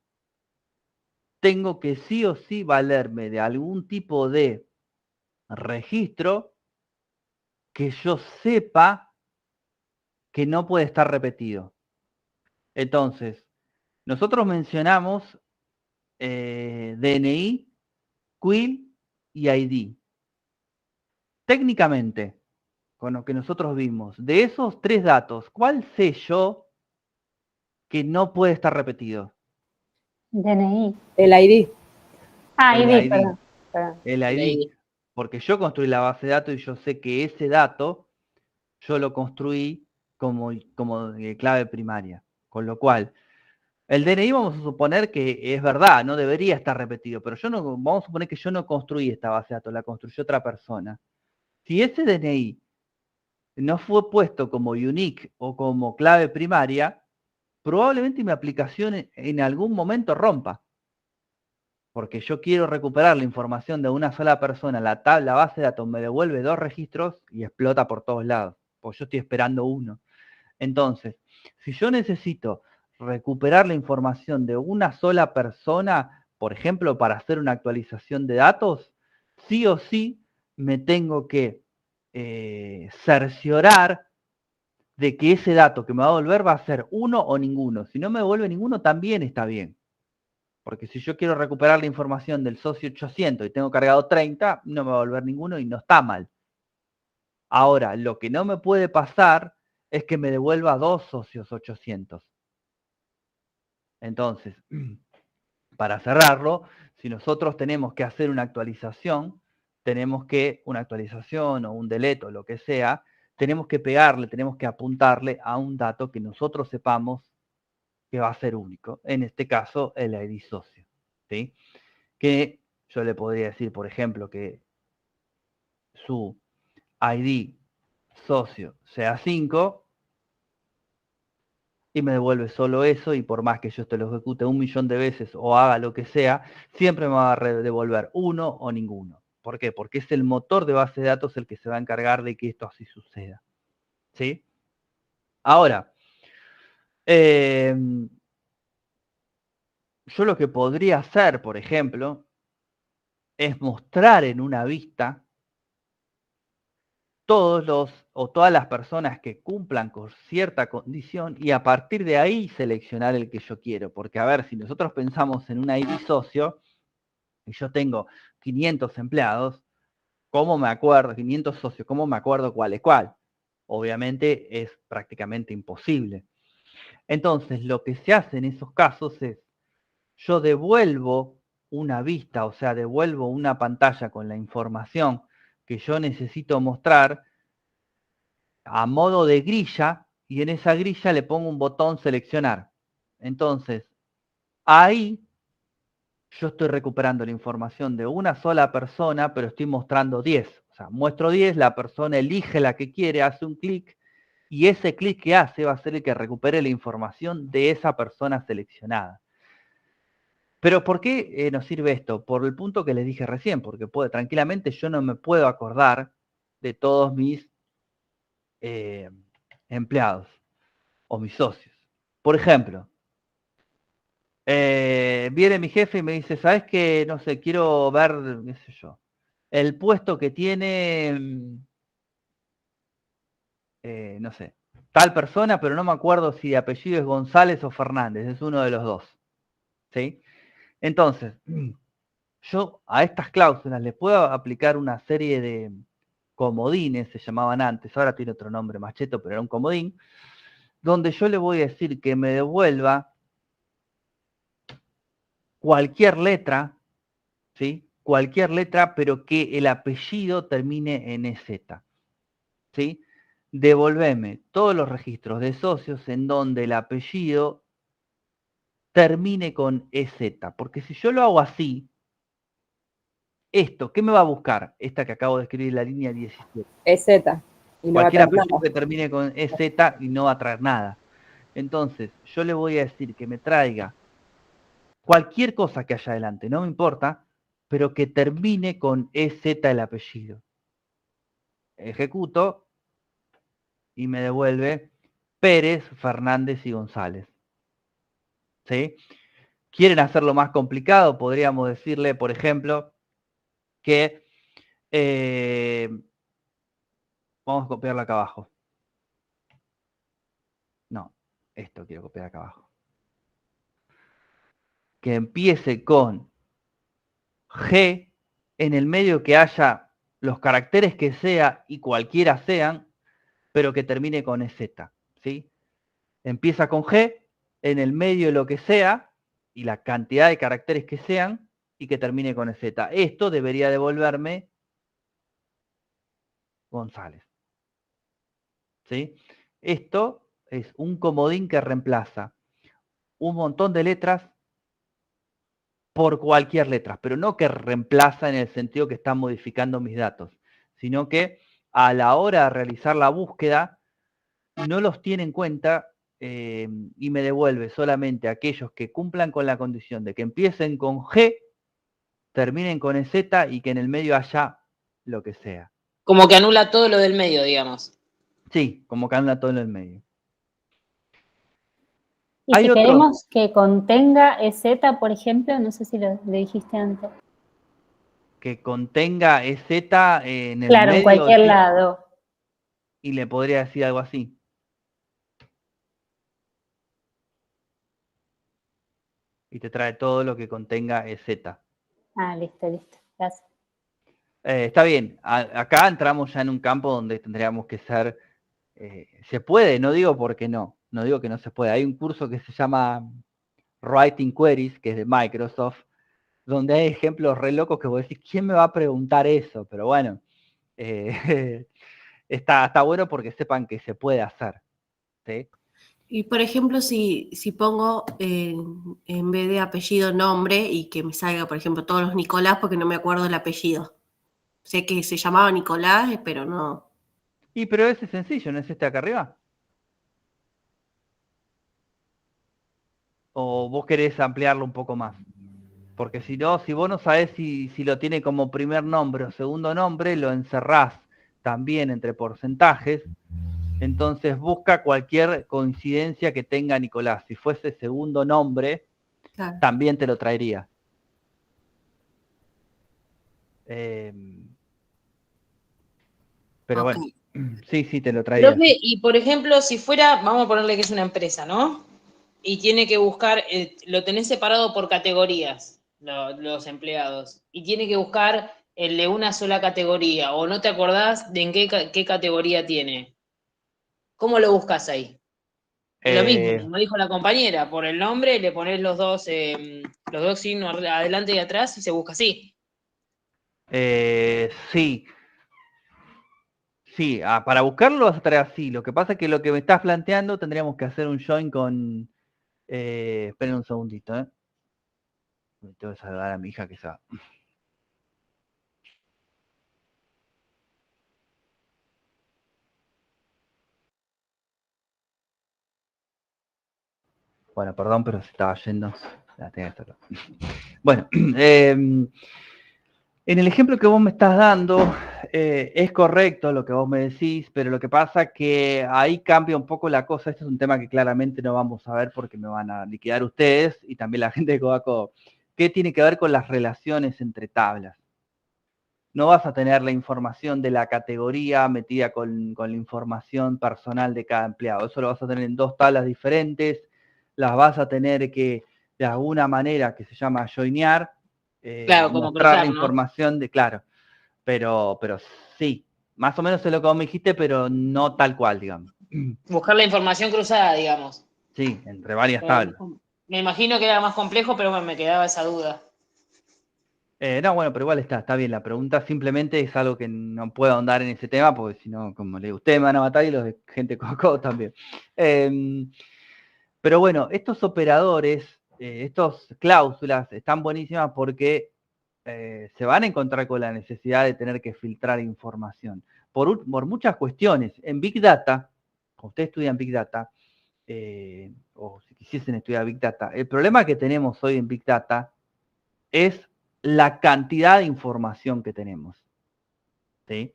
tengo que sí o sí valerme de algún tipo de registro que yo sepa que no puede estar repetido. Entonces, nosotros mencionamos DNI, CUIL y ID. Técnicamente, con lo que nosotros vimos, de esos 3 datos, ¿cuál sé yo que no puede estar repetido? DNI. El ID. Ah, El ID, ID. perdón. El ID. Porque yo construí la base de datos y yo sé que ese dato yo lo construí como clave primaria. Con lo cual, el DNI vamos a suponer que es verdad, no debería estar repetido, pero vamos a suponer que yo no construí esta base de datos, la construyó otra persona. Si ese DNI no fue puesto como unique o como clave primaria, probablemente mi aplicación en algún momento rompa. Porque yo quiero recuperar la información de una sola persona, la base de datos me devuelve 2 registros y explota por todos lados, porque yo estoy esperando uno. Entonces, si yo necesito recuperar la información de una sola persona, por ejemplo, para hacer una actualización de datos, sí o sí me tengo que cerciorar de que ese dato que me va a devolver va a ser uno o ninguno. Si no me devuelve ninguno, también está bien. Porque si yo quiero recuperar la información del socio 800 y tengo cargado 30, no me va a volver ninguno y no está mal. Ahora, lo que no me puede pasar es que me devuelva 2 socios 800. Entonces, para cerrarlo, si nosotros tenemos que hacer una actualización o un delete o lo que sea, tenemos que pegarle, tenemos que apuntarle a un dato que nosotros sepamos que va a ser único. En este caso, el ID socio. ¿Sí? Que yo le podría decir, por ejemplo, que su ID socio sea 5 y me devuelve solo eso, y por más que yo te lo ejecute 1.000.000 de veces o haga lo que sea, siempre me va a devolver 1 o ninguno. ¿Por qué? Porque es el motor de base de datos el que se va a encargar de que esto así suceda. ¿Sí? Ahora, yo lo que podría hacer, por ejemplo, es mostrar en una vista todas las personas que cumplan con cierta condición y a partir de ahí seleccionar el que yo quiero. Porque, a ver, si nosotros pensamos en un ID socio y yo tengo 500 empleados, ¿cómo me acuerdo? 500 socios, ¿cómo me acuerdo cuál es cuál? Obviamente es prácticamente imposible. Entonces, lo que se hace en esos casos es, yo devuelvo una vista, o sea, devuelvo una pantalla con la información que yo necesito mostrar a modo de grilla, y en esa grilla le pongo un botón seleccionar. Entonces, ahí yo estoy recuperando la información de una sola persona, pero estoy mostrando 10. O sea, muestro 10, la persona elige la que quiere, hace un clic, y ese clic que hace va a ser el que recupere la información de esa persona seleccionada. Pero ¿por qué nos sirve esto? Por el punto que les dije recién, porque tranquilamente yo no me puedo acordar de todos mis empleados o mis socios. Por ejemplo, viene mi jefe y me dice, ¿sabes qué? No sé, quiero ver, qué sé yo, el puesto que tiene, no sé, tal persona, pero no me acuerdo si de apellido es González o Fernández, es uno de los dos. ¿Sí? Entonces, yo a estas cláusulas le puedo aplicar una serie de comodines, se llamaban antes, ahora tiene otro nombre más cheto, pero era un comodín, donde yo le voy a decir que me devuelva cualquier letra, ¿sí? Cualquier letra, pero que el apellido termine en EZ, ¿sí? Devolveme todos los registros de socios en donde el apellido termine con EZ, porque si yo lo hago así, esto, ¿qué me va a buscar? Esta que acabo de escribir, la línea 17. EZ. Y no Cualquier va a traer apellido nada. que termine con EZ y no va a traer nada. Entonces, yo le voy a decir que me traiga cualquier cosa que haya adelante, no me importa, pero que termine con EZ el apellido. Ejecuto y me devuelve Pérez, Fernández y González. ¿Sí? ¿Quieren hacerlo más complicado? Podríamos decirle, por ejemplo, que vamos a copiarlo acá abajo. No, esto quiero copiar acá abajo. Que empiece con G, en el medio que haya los caracteres que sea y cualquiera sean, pero que termine con EZ, ¿sí? Empieza con G, en el medio lo que sea, y la cantidad de caracteres que sean, y que termine con EZ. Esto debería devolverme González, ¿sí? Esto es un comodín que reemplaza un montón de letras por cualquier letra, pero no que reemplaza en el sentido que está modificando mis datos, sino que a la hora de realizar la búsqueda no los tiene en cuenta y me devuelve solamente aquellos que cumplan con la condición de que empiecen con G, terminen con EZ y que en el medio haya lo que sea. Como que anula todo lo del medio, digamos. Sí, como que anula todo en el medio. Y si queremos que contenga EZ, por ejemplo, no sé si le dijiste antes. Que contenga EZ en el medio. Claro, en cualquier lado. Y le podría decir algo así. y te trae todo lo que contenga EZ. Ah, listo, listo. Gracias. Está bien, acá entramos ya en un campo donde tendríamos que ser, se puede, no digo porque no digo que no se puede. Hay un curso que se llama Writing Queries, que es de Microsoft, donde hay ejemplos re locos que vos decís, ¿quién me va a preguntar eso? Pero bueno, está bueno porque sepan que se puede hacer, ¿sí? Y por ejemplo, si pongo en vez de apellido nombre y que me salga, por ejemplo, todos los Nicolás porque no me acuerdo el apellido. Sé que se llamaba Nicolás, pero no. Pero ese es sencillo, ¿no es este acá arriba? ¿O vos querés ampliarlo un poco más? Porque si no, si vos no sabés si lo tiene como primer nombre o segundo nombre, lo encerrás también entre porcentajes. Entonces busca cualquier coincidencia que tenga Nicolás. Si fuese segundo nombre, claro, también te lo traería. Pero okay, bueno, sí, te lo traería. Profe, y por ejemplo, si fuera, vamos a ponerle que es una empresa, ¿no? Y tiene que buscar, lo tenés separado por categorías, los empleados, y tiene que buscar el de una sola categoría, o no te acordás de en qué categoría tiene. ¿Cómo lo buscas ahí? Lo mismo, como dijo la compañera, por el nombre le pones los dos signos adelante y atrás y se busca así. Sí. Sí, para buscarlo vas a traer así. Lo que pasa es que lo que me estás planteando tendríamos que hacer un join con... esperen un segundito, ¿eh? Me tengo que saludar a mi hija que está... Bueno, perdón, pero se estaba yendo. La tenía que hacer. Bueno, en el ejemplo que vos me estás dando, es correcto lo que vos me decís, pero lo que pasa es que ahí cambia un poco la cosa. Este es un tema que claramente no vamos a ver porque me van a liquidar ustedes y también la gente de Coaco. ¿Qué tiene que ver con las relaciones entre tablas? No vas a tener la información de la categoría metida con la información personal de cada empleado. Eso lo vas a tener en dos tablas diferentes. Las vas a tener que, de alguna manera, que se llama joinear, claro, como mostrar cruzar, la información de, claro, pero sí, más o menos es lo que vos me dijiste, pero no tal cual, digamos. Buscar la información cruzada, digamos. Sí, entre varias tablas. Me imagino que era más complejo, pero me quedaba esa duda. No, bueno, pero igual está bien. La pregunta simplemente es algo que no puedo ahondar en ese tema, porque si no, como le digo, ustedes me van a matar y los de gente Coaco también. Pero bueno, estos operadores, estas cláusulas están buenísimas porque se van a encontrar con la necesidad de tener que filtrar información. Por muchas cuestiones. En Big Data, cuando ustedes estudian Big Data, o si quisiesen estudiar Big Data, el problema que tenemos hoy en Big Data es la cantidad de información que tenemos. ¿Sí?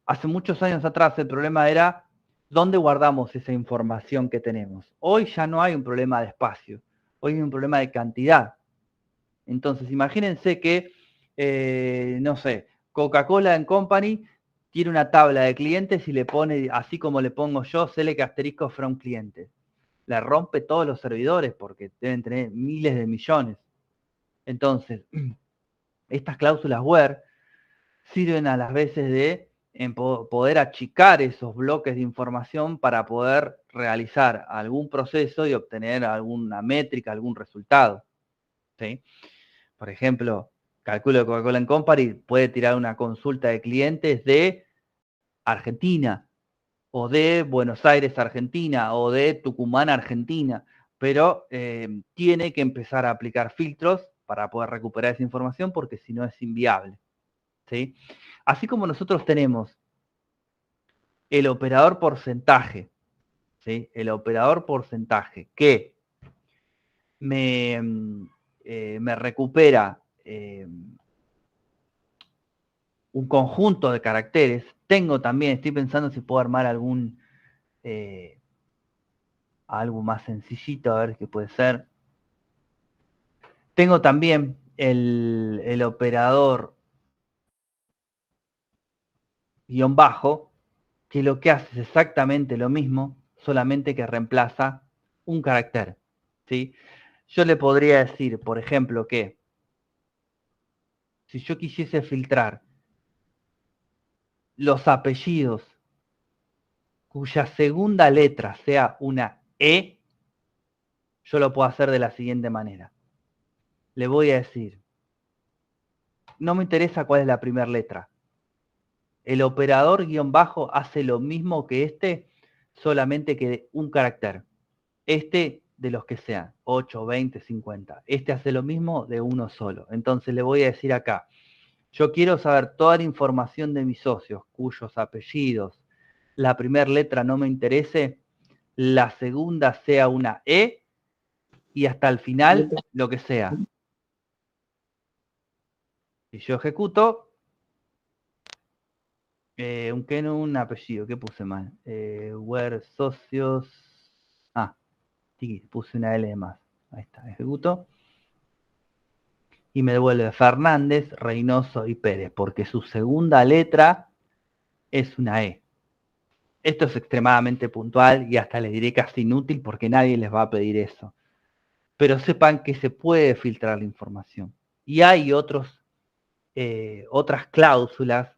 Hace muchos años atrás el problema era dónde guardamos esa información que tenemos. Hoy ya no hay un problema de espacio, hoy hay un problema de cantidad. Entonces, imagínense que, no sé, Coca-Cola Company tiene una tabla de clientes y le pone, así como le pongo yo, select asterisco from cliente. Le rompe todos los servidores porque deben tener miles de millones. Entonces, estas cláusulas where sirven a las veces de poder achicar esos bloques de información para poder realizar algún proceso y obtener alguna métrica, algún resultado. ¿Sí? Por ejemplo, calculo que Coca-Cola Company puede tirar una consulta de clientes de Argentina, o de Buenos Aires, Argentina, o de Tucumán, Argentina, pero tiene que empezar a aplicar filtros para poder recuperar esa información porque si no es inviable. ¿Sí? Así como nosotros tenemos el operador porcentaje, ¿sí? El operador porcentaje que me recupera un conjunto de caracteres. Tengo también, estoy pensando si puedo armar algo más sencillito, a ver qué puede ser. Tengo también el operador guión bajo, que lo que hace es exactamente lo mismo, solamente que reemplaza un carácter, ¿sí? yo le podría decir, por ejemplo, que si yo quisiese filtrar los apellidos cuya segunda letra sea una E, yo lo puedo hacer de la siguiente manera. Le voy a decir, no me interesa cuál es la primera letra. El operador guión bajo hace lo mismo que este, solamente que un carácter. Este de los que sean, 8, 20, 50. Este hace lo mismo de uno solo. Entonces le voy a decir acá, yo quiero saber toda la información de mis socios, cuyos apellidos, la primera letra no me interese, la segunda sea una E y hasta el final lo que sea. Si yo ejecuto, un apellido, ¿qué puse mal? Where socios, puse una L de más. Ahí está, ejecuto. Y me devuelve Fernández, Reynoso y Pérez, porque su segunda letra es una E. Esto es extremadamente puntual y hasta les diré casi inútil porque nadie les va a pedir eso. Pero sepan que se puede filtrar la información. Y hay otras cláusulas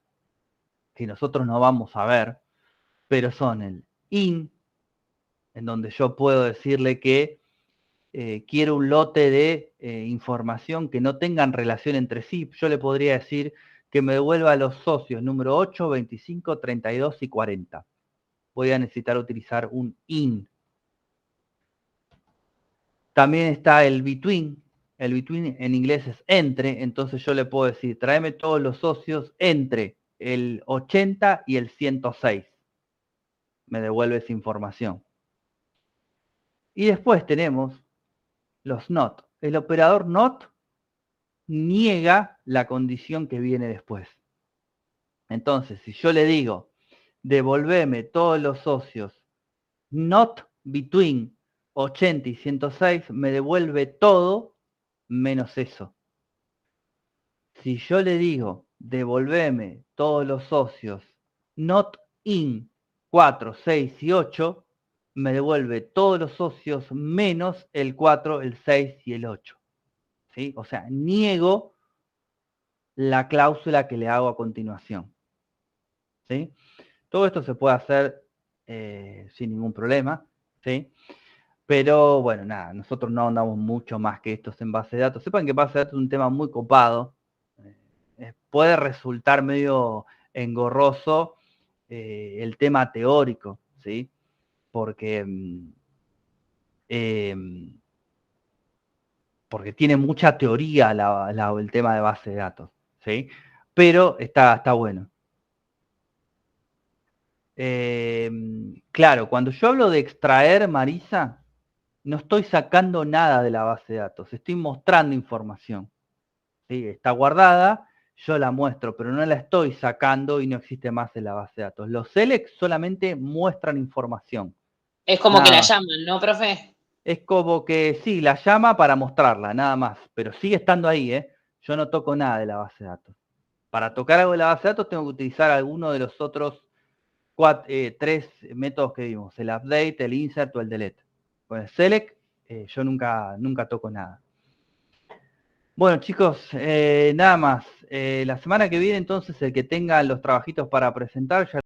que nosotros no vamos a ver, pero son el IN, en donde yo puedo decirle que quiero un lote de información que no tengan relación entre sí. Yo le podría decir que me devuelva los socios número 8, 25, 32 y 40. Voy a necesitar utilizar un IN. También está el between. El between en inglés es entre, entonces yo le puedo decir, tráeme todos los socios entre el 80 y el 106. Me devuelve esa información. Y después tenemos los not. El operador not niega la condición que viene después. Entonces, si yo le digo, devolveme todos los socios not between 80 y 106, me devuelve todo menos eso. Si yo le digo, devolveme todos los socios not in 4, 6 y 8, me devuelve todos los socios menos el 4, el 6 y el 8. ¿Sí? O sea, niego la cláusula que le hago a continuación. ¿Sí? Todo esto se puede hacer sin ningún problema. ¿Sí? Pero bueno, nada, nosotros no andamos mucho más que estos en base de datos. Sepan que base de datos es un tema muy copado. Puede resultar medio engorroso el tema teórico, ¿sí? Porque tiene mucha teoría el tema de base de datos, ¿sí? Pero está bueno. Claro, cuando yo hablo de extraer, Marisa, no estoy sacando nada de la base de datos, estoy mostrando información. ¿Sí? Está guardada, yo la muestro, pero no la estoy sacando y no existe más en la base de datos. Los select solamente muestran información. Es como que la llaman, ¿no, profe? Es como que sí, la llama para mostrarla, nada más. Pero sigue estando ahí, ¿eh? Yo no toco nada de la base de datos. Para tocar algo de la base de datos tengo que utilizar alguno de los otros 3 métodos que vimos. El update, el insert o el delete. Con el select yo nunca toco nada. Bueno, chicos, nada más. La semana que viene, entonces, el que tenga los trabajitos para presentar, ya